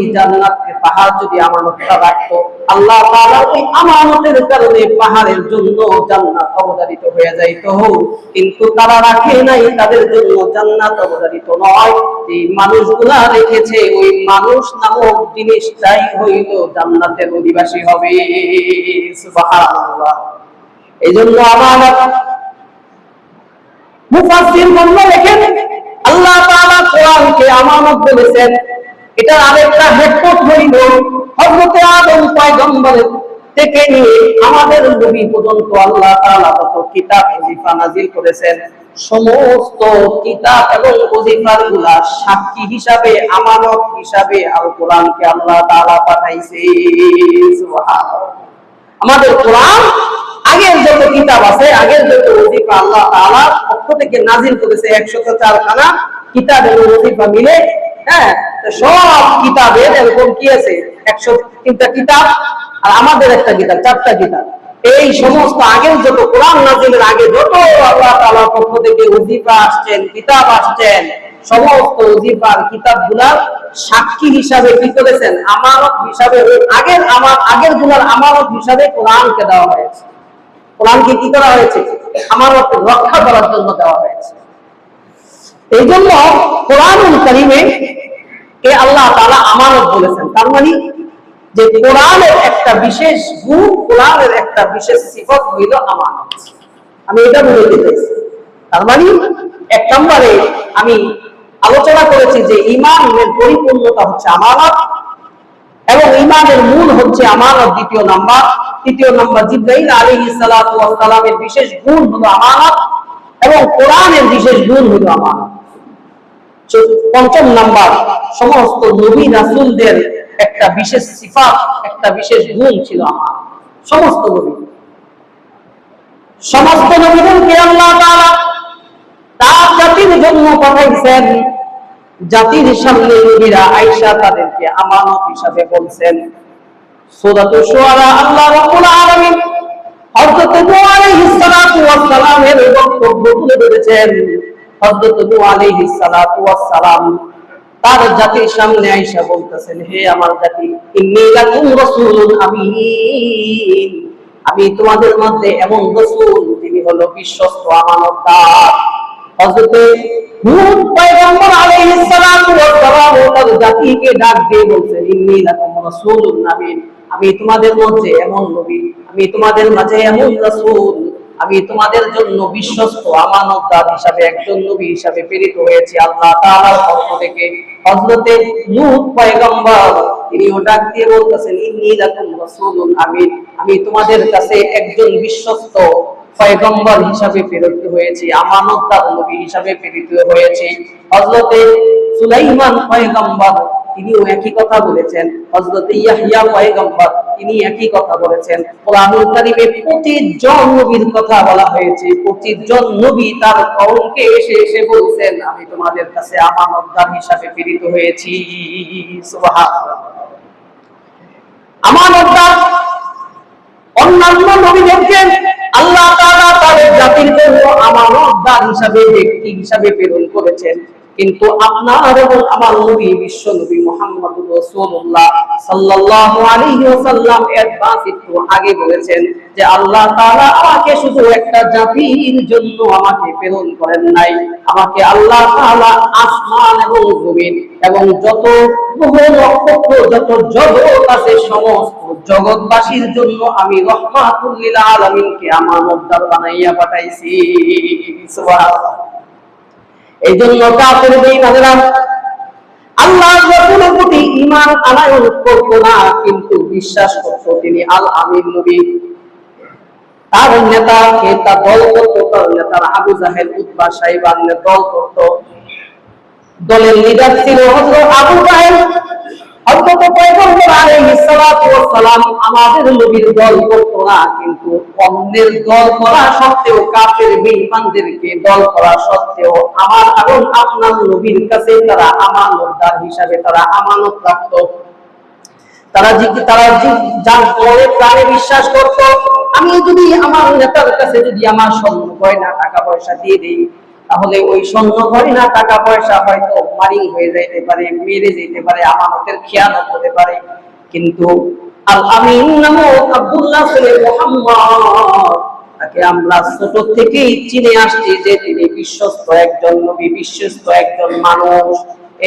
পাহাড় যদি আমানতটা রাখতো, আল্লাহ তাআলা ওই আমানতের কারণে পাহাড়ের জন্য জান্নাত অবধারিত হয়ে যাইত। কিন্তু তারা রাখে নাই, তাদের জন্য জান্নাত অবধারিত নয়। যে মানুষগুলা রেখেছে, ওই মানুষ নামক জিনিসটাই হইল জান্নাতের অধিবাসী হবে। সুবহানাল্লাহ। এই জন্য আমানত, মুফাসসিরগণ লেখেন আল্লাহ তাআলা কোরআনকে আমানত বলেছেন। এটা আরেকটা হেডপট হইল হযরত আদম পয়গম্বরের থেকে নিয়ে আমাদের নবী পর্যন্ত আল্লাহ তাআলা যত কিতাব ওজিফা নাযিল করেছেন, সমস্ত কিতাব এবং ওজিফাগুলা সাক্ষী হিসাবে, আমানত হিসাবে আল কোরআনকে আল্লাহ তাআলা পাঠাইছে। সুবহানাল্লাহ। আমাদের কোরআন আগের যত কিতাব আছে, আগের যত ওজিফা আল্লাহ তাআলা পক্ষ থেকে নাযিল করেছে, 104 খানা কিতাব এবং ওজিফা মিলে, হ্যাঁ, সব কিতাবের এরকম কি আছে, 103টা কিতাব, আর আমাদের একটা কিতাব, 4টা কিতাব। এই সমস্ত আগের যত কোরআন নাযিলের আগে যত আল্লাহ তাআলার পক্ষ থেকে ওজিফা আসছেন, কিতাব আসছেন, সমস্ত ওজিফার কিতাবগুলার সাক্ষী হিসাবে কি করেছেন, আমানত হিসাবে, আগের গুলার আমানত হিসাবে কোরআনকে দেওয়া হয়েছে। কোরআনকে কি করা হয়েছে, আমানত রক্ষা করার জন্য দেওয়া হয়েছে। এই জন্য কোরআনুল কারীমে আল্লাহ তাআলা আমানত বলেছেন। তার মানে যে কোরআনের একটা বিশেষ গুণ, কোরআনের একটা বিশেষ সিফত হইল আমানত। আমি এটা বলতে চাইছি। তার মানে এক নম্বরে আমি আলোচনা করেছি যে ঈমানের পরিপূর্ণতা হচ্ছে আমানত, এবং ঈমানের মূল হচ্ছে আমানত। তৃতীয় নাম্বার জিবরাইল আলাইহিস সালাতু ওয়াস সালামের বিশেষ গুণ হলো আমানত, এবং কোরআনের বিশেষ গুণ হলো আমানত। পঞ্চম নাম্বার, সমস্ত নবী রাসূলদের একটা বিশেষ সিফাত, একটা বিশেষ গুণ ছিল আমানত। সমস্ত নবীদেরকে আল্লাহ তাআলা তার জাতির জন্য পাঠাইছেন। জাতির সামনে নবীরা আয়েশা তাদেরকে আমানত হিসাবে বলছেন। সূরাতুশ শুআরা আল্লাহ রাব্বুল আলামিন হযরত নূহ আলাইহিস সালাতু ওয়াস সালামের বক্তব্য তুলে ধরেছেন। হযরত নূহ আলাইহিস সালাতু ওয়াস সালাম তার জাতির সামনে আয়েশা বলতেছেন, হে আমার জাতি, ইন্নী লাকুম রাসূলুন আমিন, আমি তোমাদের মধ্যে এমন রাসূল যিনি হলো বিশ্বস্ত, আমানতদার। হযরত নূহ পয়গম্বর আলাইহিস সালাতু ওয়াস সালাম তার জাতিকে ডাক দিয়ে বলছেন, ইন্নী লাকুম রাসূলুন আমিন, আমি তোমাদের মধ্যে এমন নবী, আমি তোমাদের মাঝে এমন রাসূল, আমি তোমাদের জন্য বিশ্বস্ত, আমানতদার হিসাবে একজন নবী হিসাবে প্রেরিত হয়েছি আল্লাহ তাআলার পক্ষ থেকে। হযরত নূহ পয়গম্বর তিনিও ডাক দিয়ে বলতেছেন, ইন্নী লাকুম রাসূলুন আমিন, আমি তোমাদের কাছে একজন বিশ্বস্ত পয়গম্বর হিসাবে প্রেরিত হয়েছি, আমানতদার নবী হিসাবে প্রেরিত হয়েছি। হযরত সুলাইমান পয়গম্বর তিনিও একই কথা বলেছেন। হযরত ইয়াহইয়া পয়গম্বর তিনি একই কথা বলেছেন। কোরআনুল কারীমে 25 জন নবীর কথা বলা হয়েছে। 25 জন নবী তার কওমকে এসে বলছেন, আমি তোমাদের কাছে আমানতদার হিসাবে প্রেরিত হয়েছি। সুবহানাল্লাহ। আমানতদার অন্যান্য নবীদেরকে আল্লাহ তাআলা তাদের জাতির জন্য আমানতদার হিসাবে, ব্যক্তি হিসাবে প্রেরণ করেছেন। কিন্তু আপনার এবং আমার নবী, বিশ্ব নবী মুহাম্মদুর রাসূলুল্লাহ সাল্লাল্লাহু আলাইহি ওয়াসাল্লাম অ্যাডভান্স একটু আগে বলেছেন যে আল্লাহ তাআলা আমাকে শুধু একটা জাতির জন্য আমাকে প্রেরণ করেন নাই, আমাকে আল্লাহ তাআলা আসমান এবং জমিন এবং যত গ্রহ নক্ষত্র, যত জগৎ আছে সমস্ত জগৎবাসীর জন্য আমি রাহমাতুল লিল আলামিনকে আমানতদার বানাইয়া পাঠাইছি। সুবহানাল্লাহ। এই জন্য কাফের বেঈমানেরা আল্লাহর রাসূলের প্রতি ঈমান আনয়ন করত না, কিন্তু বিশ্বাস করত তিনি আল আমিন নবী। তার নেতাকে তার দল করত, তার নেতার আবু জাহেল, উতবা, শাইবান দল করত। দলের লিডার ছিল হযরত আবু জাহেল। হযরত পয়গম্বর আলাইহিস সালাতু ওয়াস সালাম আমাদের নবীর দল করত না, কিন্তু অন্যের দল করা সত্ত্বেও, কাফের বেঈমানদেরকে দল করা সত্ত্বেও আমার এবং আপনার নবীর কাছে তারা আমানতদার হিসাবে তারা আমানত রাখত। তারা যার পরে প্রাণে বিশ্বাস করত, আমি যদি আমার নেতার কাছে যদি আমার স্বর্ণ গয়না টাকা পয়সা দিয়ে দিই, তাহলে ওই স্বর্ণ গয়না টাকা পয়সা হয়তো মারিং হয়ে যাইতে পারে, মেরে যেতে পারে, আমানতের খেয়ানত হতে পারে। কিন্তু আল আমিন নামক আব্দুল্লাহ ছেলে মুহাম্মদ, তাকে আমরা ছোট থেকেই চিনে আসছি যে তিনি বিশ্বস্ত একজন নবী, বিশ্বস্ত একজন মানুষ।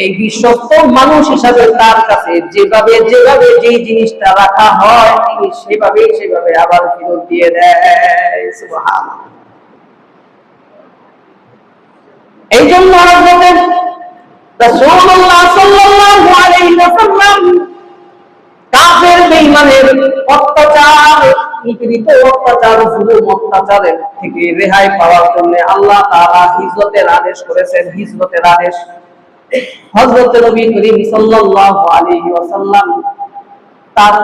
এই বিশ্বস্ত মানুষ হিসাবে তার কাছে যেভাবে যেভাবে যেই জিনিসটা রাখা হয় তিনি সেভাবে আবার ফেরত দিয়ে দেয়। সুবহানাল্লাহ। এই জন্য হযরত রাসূলুল্লাহ সাল্লাল্লাহু আলাইহি ওয়াসাল্লাম কাফের বেঈমানের অত্যাচার, নিপীড়িত অত্যাচার, জুলুম অত্যাচারের থেকে রেহাই পাওয়ার জন্য আল্লাহ তাআলা হিজরতের আদেশ করেছেন। হিজরতের আদেশ হযরত নবী করিম সাল্লাল্লাহু আলাইহি ওয়াসাল্লাম তার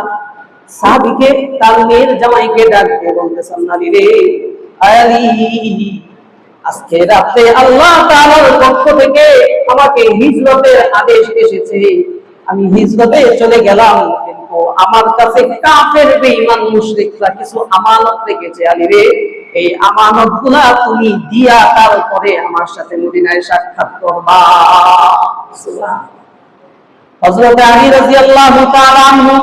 সাহাবীকে, তার মেয়ের জামাইকে ডাক দিয়ে বলতেছেন, আলী রে, আলী, আজকে রাতে আল্লাহ তাআলার পক্ষ থেকে আমাকে হিজরতের আদেশ এসেছে। আমি হিজরতে চলে গেলাম, কিন্তু আমার কাছে কাফের বেঈমান মুশরিকরা কিছু আমানত রেখেছে। আলী রে, এই আমানতগুলা তুমি দিয়া তারপরে আমার সাথে মদিনায় সাক্ষাৎ করবা। সুবহানাল্লাহ। হযরত আলী রাদিয়াল্লাহু তাআলা আনহু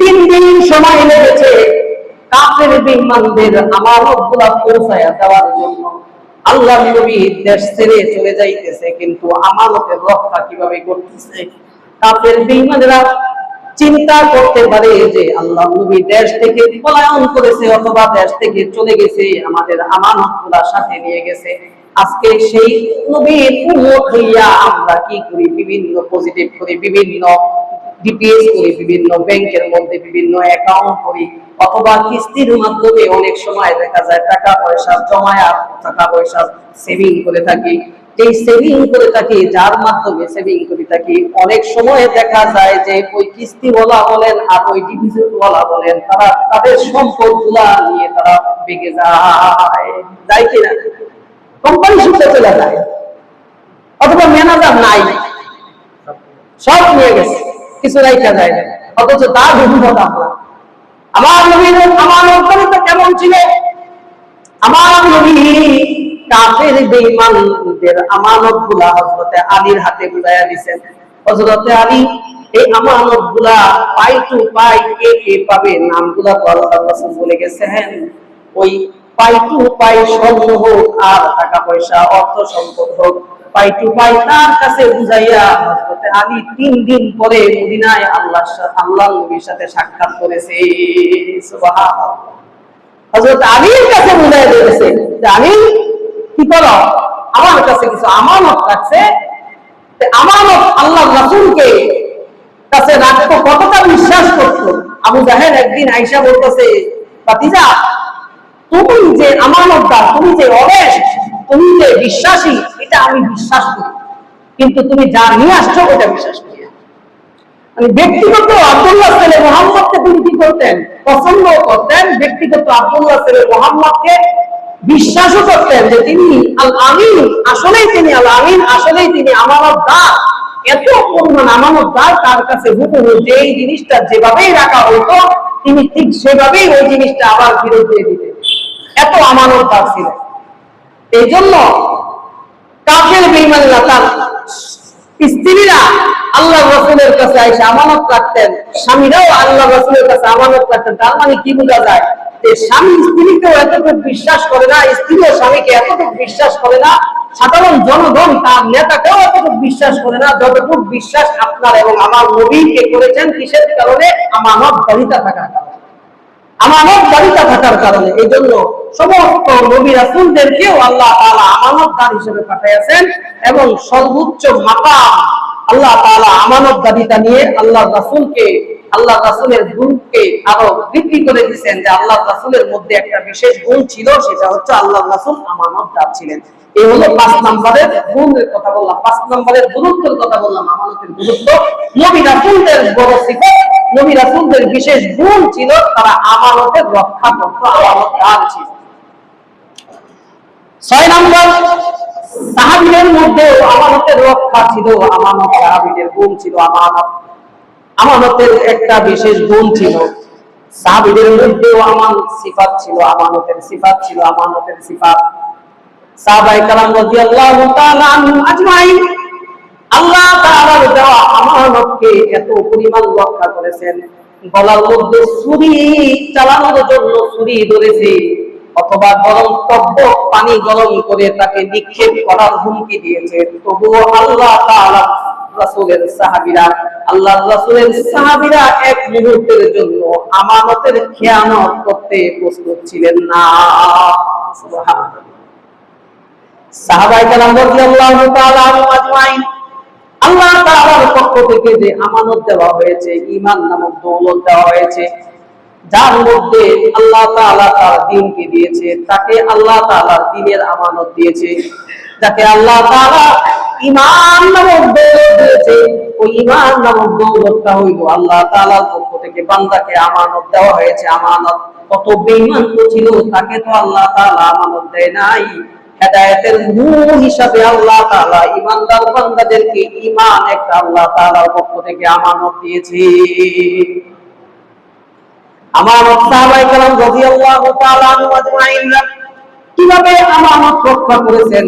3 দিন সময় লেগেছে কাফের বেঈমানদের আমানতগুলা পৌঁছায়া দেওয়ার জন্য। আল্লাহর নবী দেশ ছেড়ে চলে যাইতেছে, কিন্তু আমানতের রক্ষা কিভাবে করতেছে? কাফের বেঈমানেরা চিন্তা করতে পারে যে আল্লাহর নবী দেশ থেকে পলায়ন করেছে অথবা দেশ থেকে চলে গেছে, আমাদের আমানতগুলা সাথে নিয়ে গেছে। আজকে সেই নবীর উম্মত হইয়া আমরা কি করি? বিভিন্ন পজিটিভ করি, বিভিন্ন ডিপিএস করি, বিভিন্ন ব্যাংকের মধ্যে বিভিন্ন অ্যাকাউন্ট করি, অথবা কিস্তির মাধ্যমে অনেক সময় দেখা যায় টাকা পয়সা জমায়া, টাকা পয়সা সেভিং করে থাকি। এই সেভিং করে থাকি, যার মাধ্যমে সেভিং করে থাকি, অনেক সময় দেখা যায় যে ওই কিস্তিওয়ালা বলেন আর ওই ডিপোজিট ওয়ালা বলেন, তারা তাদের সম্পদগুলা নিয়ে তারা বেগে যায় কিনা, কোম্পানি সূত্রে চলে যায়, অথবা ম্যানেজার নাই, সব নিয়ে গেছে, কিছু রাখা যায় না, অথচ তার বিপদ আমরা। আমার নবীর আমানতদারিতা কেমন ছিল? আমার নবী কাফের বেঈমানদের আমানতগুলা হযরত আলীর হাতে বুঝাইয়া দিয়েছেন। হযরত আলী এই আমানতগুলা পাই টু পাই কে কে পাবে, নামগুলা তো আল্লাহর রাসূল বলে গেছেন। ওই পাই টু পাই স্বর্ণ হোক আর টাকা পয়সা, অর্থ সম্পদ হোক, পাই টু পাই তার কাছে বুঝাইয়া হযরত আলী 3 দিন পরে মদিনায় আল্লাহর নবীর সাথে সাক্ষাৎ করেছে। সুবহানাল্লাহ। হযরত আলীর কাছে বুঝাইয়া দিয়েছে যে আলী, কি করো? আমার কাছে কিছু আমানত রাখছে, আমানত আল্লাহর রাসূলকে কাছে রাখতো, কতটা বিশ্বাস করতো। আবু জাহেল একদিন আয়েশা বলতেছে, ভাতিজা, তুমি যে আমানতদার, তুমি যে অনেস্ট, তুমি যে বিশ্বাসী, এটা আমি বিশ্বাস করি, কিন্তু তুমি যা নিয়ে আসছো ওটা বিশ্বাস করি। মানে ব্যক্তিগত আব্দুল্লাহ ছেলে মুহাম্মদকে তিনি কি করতেন? পছন্দ করতেন। ব্যক্তিগত আব্দুল্লাহ ছেলে মুহাম্মদকে বিশ্বাসও করতেন যে তিনি আল আমিন, আসলেই তিনি আল আমিন, আসলেই তিনি আমানতদার। এত পরিমাণ আমানতদার তার কাছে হুবহু যেই জিনিসটা যেভাবেই রাখা হতো তিনি ঠিক সেভাবেই ওই জিনিসটা আবার ফেরত দিয়ে দিতেন। এত আমানতদার ছিলেন। এই জন্য কাফের বেঈমানরা তার স্ত্রীরা আল্লাহ রাসূলের কাছে এসে আমানত রাখতেন, স্বামীরাও আল্লাহ রাসূলের কাছে আমানত রাখতেন। তার মানে কি বোঝা যায় যে স্বামী স্ত্রীকেও এতটুকু বিশ্বাস করে না, স্ত্রীও স্বামীকে এতটুকু বিশ্বাস করে না, সাধারণ জনগণ তার নেতাকেও এতটুকু বিশ্বাস করে না যতটুকু বিশ্বাস আপনার এবং আমার নবীকে করেছেন। কিসের কারণে? আমানতদারিতা থাকার কারণে। আমানতদারিতা থাকার কারণে। এই জন্য সমস্ত নবী রাসূলদেরকেও আল্লাহ তাআলা আমানতদার হিসেবে পাঠিয়েছেন এবং সর্বোচ্চ মাকাম আল্লাহ তাআলা আমানতদারিতা নিয়ে আল্লাহ রাসূলকে, আল্লাহ রাসূলের গুণকে আরো বৃদ্ধি করে দিয়েছেন। যে আল্লাহ রাসূলের মধ্যে একটা বিশেষ গুণ ছিল, সেটা হচ্ছে আল্লাহ রাসূল আমানতদার ছিলেন। এই হলো 5 নম্বরের গুণের কথা বললাম, 5 নম্বরের গুরুত্বের কথা বললাম। আমানতের গুরুত্ব, নবী রাসূলদের বড় সিফাত, নবী রাসূলদের বিশেষ গুণ ছিল, তারা আমানতের রক্ষা করত, আমানতদার ছিল। 6 নম্বর, সাহাবীদের মধ্যে আমানতের রক্ষা ছিল, আমানত সাহাবীদের গুণ ছিল। আমানতের একটা বিশেষ গুণ ছিল, সাহাবীদের মধ্যেও সিফাত ছিল, আমানতের সিফাত ছিল, আমানতের সিফাত। সাহাবায়ে কেরাম রাদিয়াল্লাহু তাআলা আনহুম আজমাইন আল্লাহ তাআলার দেওয়া আমানতকে এত পরিমাণ রক্ষা করেছেন, গলার মধ্যে ছুরি চালানোর জন্য ছুরি ধরেছে, অথবা গরম টকবক পানি গরম করে তাকে নিক্ষেপ করার হুমকি দিয়েছে, তবুও আল্লাহ তাআলা রাসূলের সাহাবীরা, আল্লাহর রাসূলের সাহাবীরা এক মুহূর্তের জন্য আমানতের খেয়ানত করতে প্রস্তুত ছিলেন না। সুবহানাল্লাহ। সাহাবায়ে কেরাম রাদিয়াল্লাহু তাআলা আনহুম আজমাইন আল্লাহ তাআলার পক্ষ থেকে যে আমানত দেওয়া হয়েছে, ঈমান নামক দৌলত দেওয়া হয়েছে, যার মধ্যে আল্লাহ তাআলা তার দ্বীনকে দিয়েছে, তাকে আল্লাহ তাআলার দ্বীনের আমানত দিয়েছে। যাকে আল্লাহ তাআলা ঈমান নামক দৌলত দিয়েছে, ওই ঈমান নামক দৌলতটা হইল আল্লাহ তাআলার পক্ষ থেকে বান্দাকে আমানত দেওয়া হয়েছে। আমানত কত বেঈমান ছিল, তাকে তো আল্লাহ তাআলা আমানত দেয় নাই। হেদায়েতের নূর হিসাবে আল্লাহ তাআলা ঈমানদার বান্দাদেরকে ঈমান একটা আল্লাহ তাআলার পক্ষ থেকে আমানত দিয়েছে। আমানত সাহাবায়ে কেরাম রাদিয়াল্লাহু তাআলা আনহুম আজমাইন কিভাবে আমানত রক্ষা করেছেন?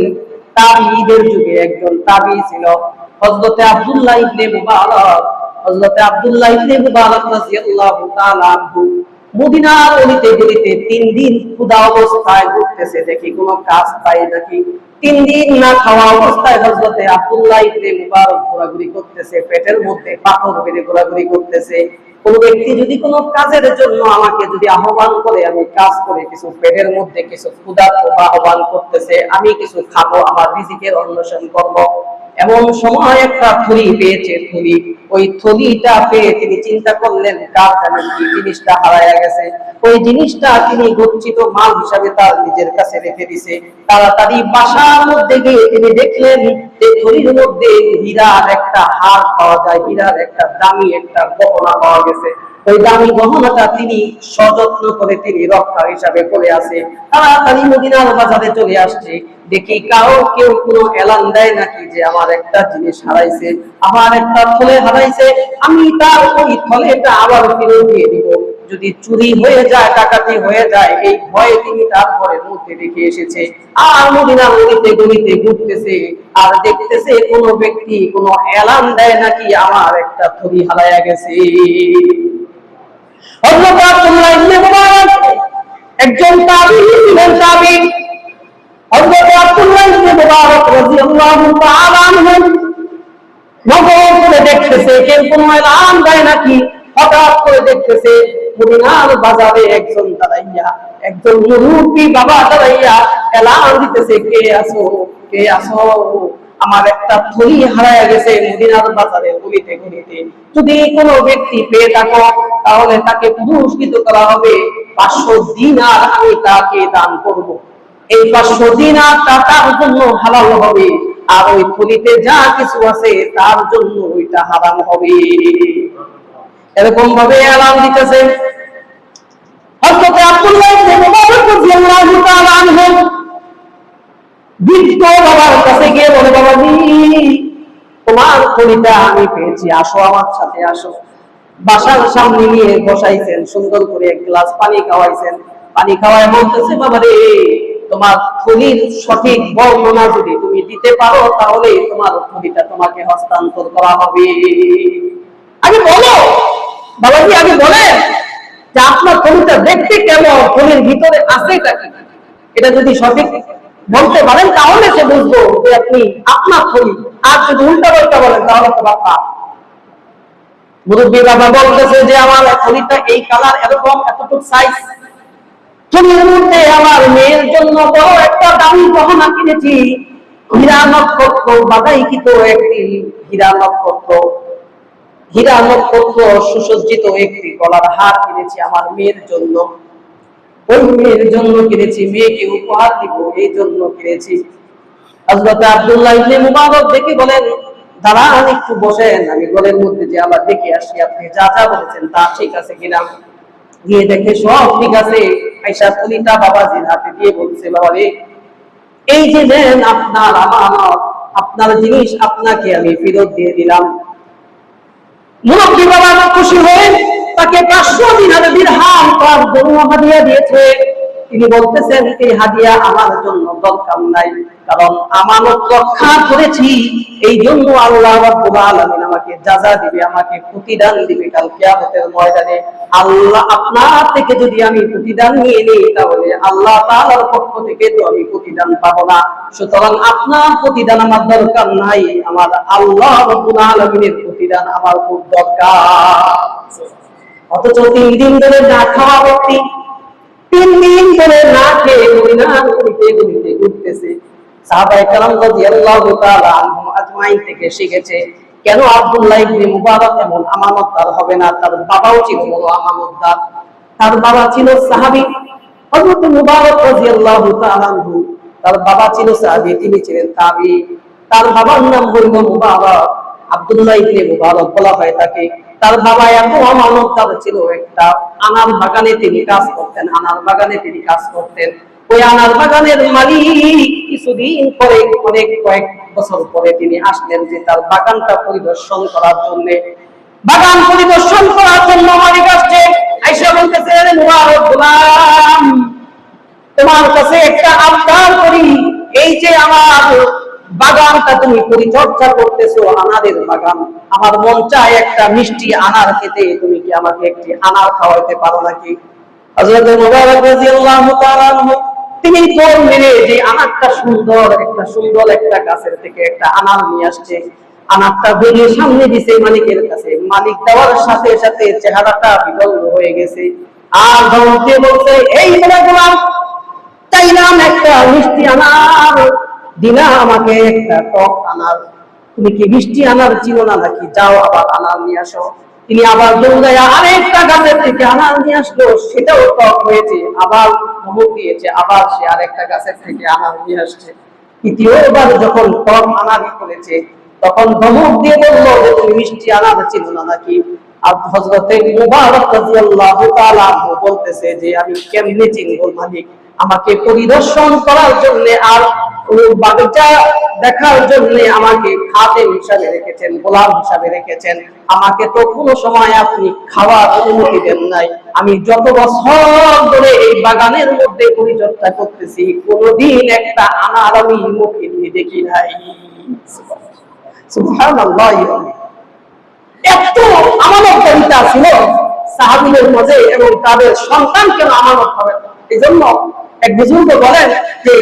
তাবিঈদের যুগে একজন তাবিঈ ছিল হযরতে আব্দুল্লাহ ইবনে মুবারক। হযরতে আব্দুল্লাহ ইবনে মুবারক রাদিয়াল্লাহু তাআলা আনহু মদিনার অলিতে গলিতে 3 দিন ক্ষুধা অবস্থায় ঘুরতেছে, দেখি কোনো কাজ পায় নাকি। 3 দিন না খাওয়া অবস্থায় হযরতে আব্দুল্লাহ ইবনে মুবারক ঘোরাঘুরি করতেছে, পেটের মধ্যে পাথর বেঁধে ঘোরাঘুরি করতেছে। কোন ব্যক্তি যদি কোনো কাজের জন্য আমাকে যদি আহ্বান করে, আমি কাজ করে কিছু পেটের মধ্যে কিছু ক্ষুধা আহ্বান করতেছে, আমি কিছু খাবো, আমার রিজিকের অন্বেষণ করব। এমন সময় একটা থলি পেয়েছে, থলি, ওই থলিটা পেয়ে তিনি চিন্তা করলেন কার জানেন কি জিনিসটা হারায়া গেছে। ওই জিনিসটা তিনি গচ্ছিত মাল হিসাবে তার নিজের কাছে রেখে দিয়েছে। তাড়াতাড়ি বাসার মধ্যে গিয়ে তিনি দেখলেন যে থলির মধ্যে হীরার একটা হার পাওয়া যায়, হীরার একটা দামি একটা গহনা পাওয়া গেছে। ওই দামি গহনাটা তিনি সযত্ন করে তিনি রক্ষা হিসাবে করে আছে। তাড়াতাড়ি মদিনার বাজারে চলে আসছে, দেখি কেউ কোনো এলান দেয় নাকি যে আমার একটা জিনিস হারাইছে, আমার একটা থলে হারাইছে, আমি তার ওই থলেটা আবার ফিরে দিয়ে দিব। যদি চুরি হয়ে যায়, ডাকাতি হয়ে যায়, এই ভয়ে তিনি তার ঘরের মধ্যে রেখে এসেছে। আর মদিনার গলিতে গলিতে ঘুরতেছে আর দেখতেছে কোন ব্যক্তি কোনো এলান দেয় নাকি আমার একটা থলি হারাইয়া গেছে। হযরত আব্দুল্লাহ ইবনে মুবারক একজন তাবিঈ ছিলেন, তাবিঈ। হযরত আব্দুল্লাহ ইবনে মুবারক রাদিয়াল্লাহু তাআলা আনহু নজর করে দেখতেছে কেউ কোনো এলান দেয় নাকি। হঠাৎ করে দেখতেছে মদিনার বাজারে একজন দাঁড়াইয়া, একজন মুরব্বি বাবা দাঁড়াইয়া এলান দিতেছে, কে আসো, কে আসো, আমার একটা থলি হারায়া গেছে মদিনার বাজারে গলিতে গলিতে। যদি কোনো ব্যক্তি পেয়ে থাকো তাহলে তাকে পুরস্কৃত করা হবে, 500 দিনার আমি তাকে দান করব। এই 500 দিনারটা তার জন্য হালাল হবে, আর ওই থলিতে যা কিছু আছে তার জন্য ওইটা হারাম হবে। এরকম ভাবে এলান দিতেছে। হযরত আব্দুল্লাহ ইবনে মুবারক রাদিয়াল্লাহু তাআলা আনহু বৃদ্ধ বাবার কাছে গিয়ে বলে, বাবাজি তোমার থলিটা আমি পেয়েছি, আসো আমার সাথে আসো। বাসার সামনে নিয়ে বসাইছেন, সুন্দর করে এক গ্লাস পানি খাওয়াইছেন। পানি খাওয়ায় বলতেছে, বাবা রে, তোমার থলির সঠিক বর্ণনা যদি তুমি দিতে পারো তাহলে তোমার থলিটা তোমাকে হস্তান্তর করা হবে। আগে বলো বাবাজি, আগে বলেন যে আপনার থলিটা দেখতে কেমন, থলির ভিতরে আছে কি, এটা যদি সঠিক বলতে পারেন তাহলে সে বুঝবো যে আপনি আপনার থলি। আর যদি উল্টা পাল্টা বলেন তাহলে তো বাবা। মুরব্বী বাবা বলতেছে যে আমার থলিটা এই কালার, এরকম, এতটুকু সাইজ। থলির মধ্যে আমার মেয়ের জন্য বড় একটা দামি গহনা কিনেছি, হীরা নক্ষত্র বাধাইকৃত একটি হীরা নক্ষত্র, হীরা নক্ষত্র সুসজ্জিত একটি গলার হার কিনেছি আমার মেয়ের জন্য। ওই মেয়ের জন্য কিনেছি, মেয়েকে উপহার দিব এই জন্য কিনেছি। হযরত আব্দুল্লাহ ইবনে মুবারক দেখে বলেন, দাঁড়ান একটু বসেন, আমি ঘরের মধ্যে যে আবার দেখে আসি আপনি যা যা বলেছেন তা ঠিক আছে কিনা। গিয়ে দেখে সব ঠিক আছে। আয়েশা থলিটা বাবাজির হাতে দিয়ে বলছে, বাবা রে, এই যে নেন আপনার আমানত, আপনার জিনিস আপনাকে আমি ফেরত দিয়ে দিলাম। মুরব্বী বাবা খুশি হয়ে তাকে 500 দিরহাম তার জন্য হাদিয়া দিয়েছে। তিনি বলতেছেন, এই হাদিয়া আমার জন্য দরকার নাই, কারণ আমানত রক্ষা করেছি, এই জন্য আল্লাহ রাব্বুল আলামিন আমাকে জাযা দিবে, আমাকে প্রতিদান দিবে কাল কিয়ামতের ময়দানে। আল্লাহ আপনার থেকে যদি আমি প্রতিদান নিয়ে নেই তাহলে আল্লাহ তাআলার পক্ষ থেকে তো আমি প্রতিদান পাবো না। সুতরাং আপনার প্রতিদান আমার দরকার নাই, আমার আল্লাহ রাব্বুল আলামিনের প্রতিদান আমার খুব দরকার। অথচ 3 দিন ধরে না খাওয়া ব্যক্তি, 3 দিন ধরে না খেয়ে মদিনার গলিতে ঘুরতেছে। সাহাবায়ে কেরাম রাদিয়াল্লাহু তাআলা আনহুম আজমাইন থেকে শিখেছে, কেন আব্দুল্লাহ ইবনে মুবারক এমন আমানতদার হবে না? তার বাবাও ছিল বড় আমানতদার, তার বাবা ছিল সাহাবী হযরত মুবারক রাদিয়াল্লাহু তাআলা আনহু। তার বাবা ছিল সাহাবী, তিনি ছিলেন তাবী। তার বাবার নাম হইল মুবারক, আব্দুল্লাহ ইবনে মুবারক বলা হয় তাকে। তার বাবা এত আমানতদার ছিল, একটা আনার বাগানে তিনি কাজ করতেন, আনার বাগানে তিনি কাজ করতেন। ওই আনার বাগানের মালিক কিছুদিন পরে, কয়েক বছর পরে তিনি আসলেন যে তার বাগানটা পরিদর্শন করার জন্য। বাগান পরিদর্শন করার জন্য মালিক আসছে। আয়েশা বলতেছে, মুবারক গোলাম, তোমার কাছে একটা আবদার করি, এই যে আমার বাগানটা তুমি পরিচর্যা করতেছো, আনারের বাগান, আমার মন চায় একটা মিষ্টি আনার খেতে, তুমি কি আমাকে একটি আনার খাওয়াইতে পারো নাকি? হযরত মুবারক রাদিয়াল্লাহু তাআলা আনহু তিনি বললেন যে আনারটা সুন্দর একটা গাছের থেকে একটা আনার নিয়ে আসছে। আনারটা ভেঙে সামনে দিছে মালিকের কাছে। মালিক দেওয়ার সাথে সাথে চেহারাটা বিকল হয়ে গেছে। আর ধমক দিয়ে বলছে, এই বলে গোলাম, চাইলাম একটা মিষ্টি আনার, দিনা আমাকে একটা টক আনার, তুমি কি মিষ্টি আনার চিনো না নাকি? যাও আবার আনার নিয়ে আসো। তিনি আবার দৌড়াইয়া আরেকটা গাছের থেকে আনার নিয়ে আসলো, সেটাও টক হয়েছে। আবার ধমক দিয়েছে, আবার সে আরেকটা গাছের থেকে আনার নিয়ে আসছে। তৃতীয়বার যখন টক আনার করেছে তখন ধমক দিয়ে বললো যে তুমি মিষ্টি আনার চিনো না নাকি? আর হযরতে মুবারক রাদিয়াল্লাহু তাআলা বলতেছে যে আমি কেমনে চিনবো মালিক? আমাকে পরিদর্শন করার জন্য আর বাগিচা দেখার জন্য আমাকে খাদেম হিসাবে রেখেছেন, গোলাম হিসাবে রেখেছেন, আমাকে তো কোনো সময় আপনি খাওয়ার অনুমতি দেন নাই। আমি যত বছর ধরে এই বাগানের মধ্যে পরিচর্যা করতেছি, কোনোদিন একটা আনার আমি মুখে নিয়ে দেখি নাই। সুবহানাল্লাহ। এত আমানতদারিতা ছিল সাহাবীদের মধ্যে, এবং তাদের সন্তান কেন আমানত হবে? এই জন্য এক বুজুর্গ বলেন যে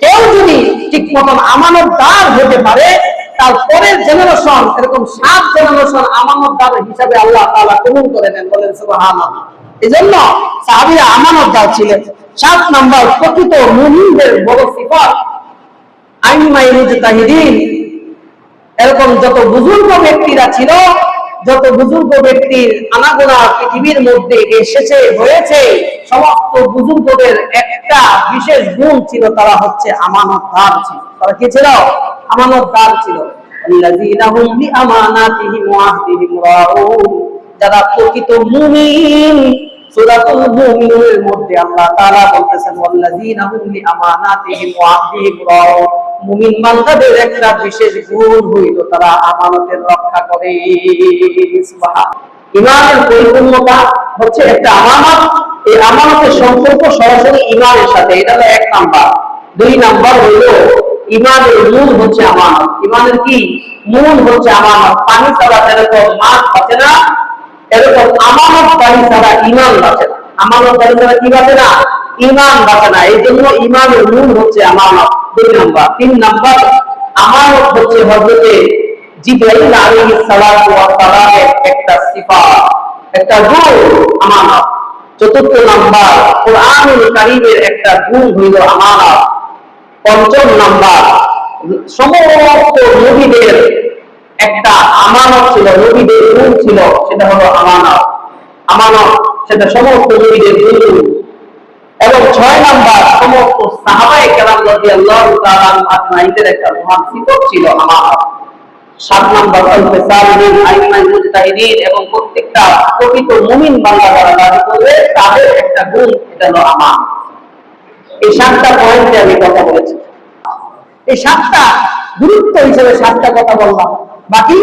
কেউ যদি ঠিক মতন আমানতদার হতে পারে, তার পরের জেনারেশন এরকম 7 জেনারেশন আমানতদার হিসাবে আল্লাহ তাআলা কবুল করে নেন। বলেন সুবহানাল্লাহ। এই জন্য সাহাবীরা আমানতদার ছিলেন। 7 নাম্বার প্রকৃত মুমিনদের বড় সিফাত আইমায়ে মুজতাহিদিন। এরকম যত বুজুর্গ ব্যক্তিরা ছিল, যত বুজুর্গ ব্যক্তির আনাগোনা পৃথিবীর মধ্যে এসেছে হয়েছে, সমস্ত বুজুর্গদের একটা বিশেষ গুণ ছিল, তারা হচ্ছে আমানতদার ছিল। তারা কি ছিল? আমানতদার ছিল। আল্লাযীনা হুম বিআমানাতিহিম ওয়া আহদিহিম রাউন। যারা প্রকৃত মুমিন, সূরাতুল মুমিনুনের মধ্যে আল্লাহ তাআলা বলতেছেন আল্লাযীনা হুম বিআমানাতিহিম ওয়া আহদিহিম রাউন। মুমিন বান্দাদের একটা বিশেষ গুণ হইল তারা আমানতের রক্ষা করে। সুবহানাল্লাহ। ঈমানের পরিপূর্ণতা হচ্ছে একটা আমানত, এই আমানতের সম্পর্ক সরাসরি ঈমানের সাথে, এটা হলো এক নাম্বার। দুই নাম্বার হলো ঈমানের মূল হচ্ছে আমানত। ঈমানের কি মূল হচ্ছে আমানত। পানি ছাড়া যেরকম মাছ বাঁচে না, এরকম আমানত পানি ছাড়া ঈমান বাঁচে না। আমানত পানি ছাড়া কি বাঁচে না? ঈমান বাঁচে না। এই জন্য ঈমানের মূল হচ্ছে আমানত, দুই নাম্বার। তিন নাম্বার, আমানত হচ্ছে হযরতে জিবরাইল আলাইহিস সালাতু ওয়াস সালামের একটা সিফাত, একটা গুণ আমানত। চতুর্থ নাম্বার, কোরআনুল কারীমের একটা গুণ হইল আমানত। পঞ্চম নাম্বার, সমস্ত নবীদের একটা আমানত ছিল, নবীদের গুণ ছিল, সেটা হলো আমানত। আমানত সেটা সমস্ত নবীদের গুণ। এবং ছয় নাম্বার, সমস্ত সাহাবায়ে কেরাম রাদিয়াল্লাহু তাআলা আজমাইনদের একটা মহান সিফত ছিল আমানত। সাত নাম্বার, সালিহিন, আইম্মায়ে মুজতাহিদিন এবং প্রত্যেকটা প্রকৃত মুমিন বান্দা যারা দাবি করবে তাদের একটা গুণ, এটা হলো আমানত। এই সাতটা পয়েন্টে আমি কথা বলেছি। এই সাতটা গুরুত্ব হিসেবে সাতটা কথা বললাম। বাকি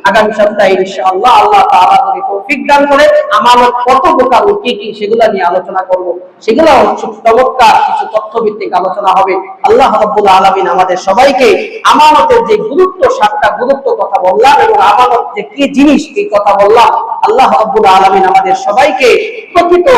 আগামী সপ্তাহে ইনশাআল্লাহ আল্লাহ তাআলা যদি তৌফিক দান করে আমানত কত প্রকার ও কি কি সেগুলো নিয়ে আলোচনা করব। সেগুলো চমৎকার কিছু তথ্যভিত্তিক আলোচনা হবে। আল্লাহ রাব্বুল আলামিন আমাদের সবাইকে আমানতের যে গুরুত্ব, সাতটা গুরুত্ব কথা বললাম এবং আমানত যে কি জিনিস এই কথা বললাম, আল্লাহ রাব্বুল আলামিন আমাদের সবাইকে প্রকৃত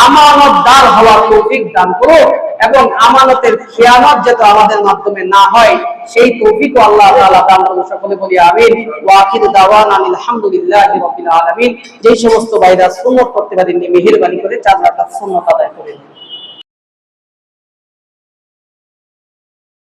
আমানতদার হওয়ার তৌফিক দান করুন এবং আমানতের খেয়ানত যাতে আমাদের মাধ্যমে না হয় সেই তৌফিকও আল্লাহ তাআলা দান করুন। সকলে বলি আমিন। ওয়া আখিরু দাওয়ানা আলহামদুলিল্লাহি রাব্বিল আলামিন। যেই সমস্ত ভাইরা সুন্নাত পড়তে পারেন মেহেরবানি করে 4 রাকাত সুন্নাত আদায় করেন।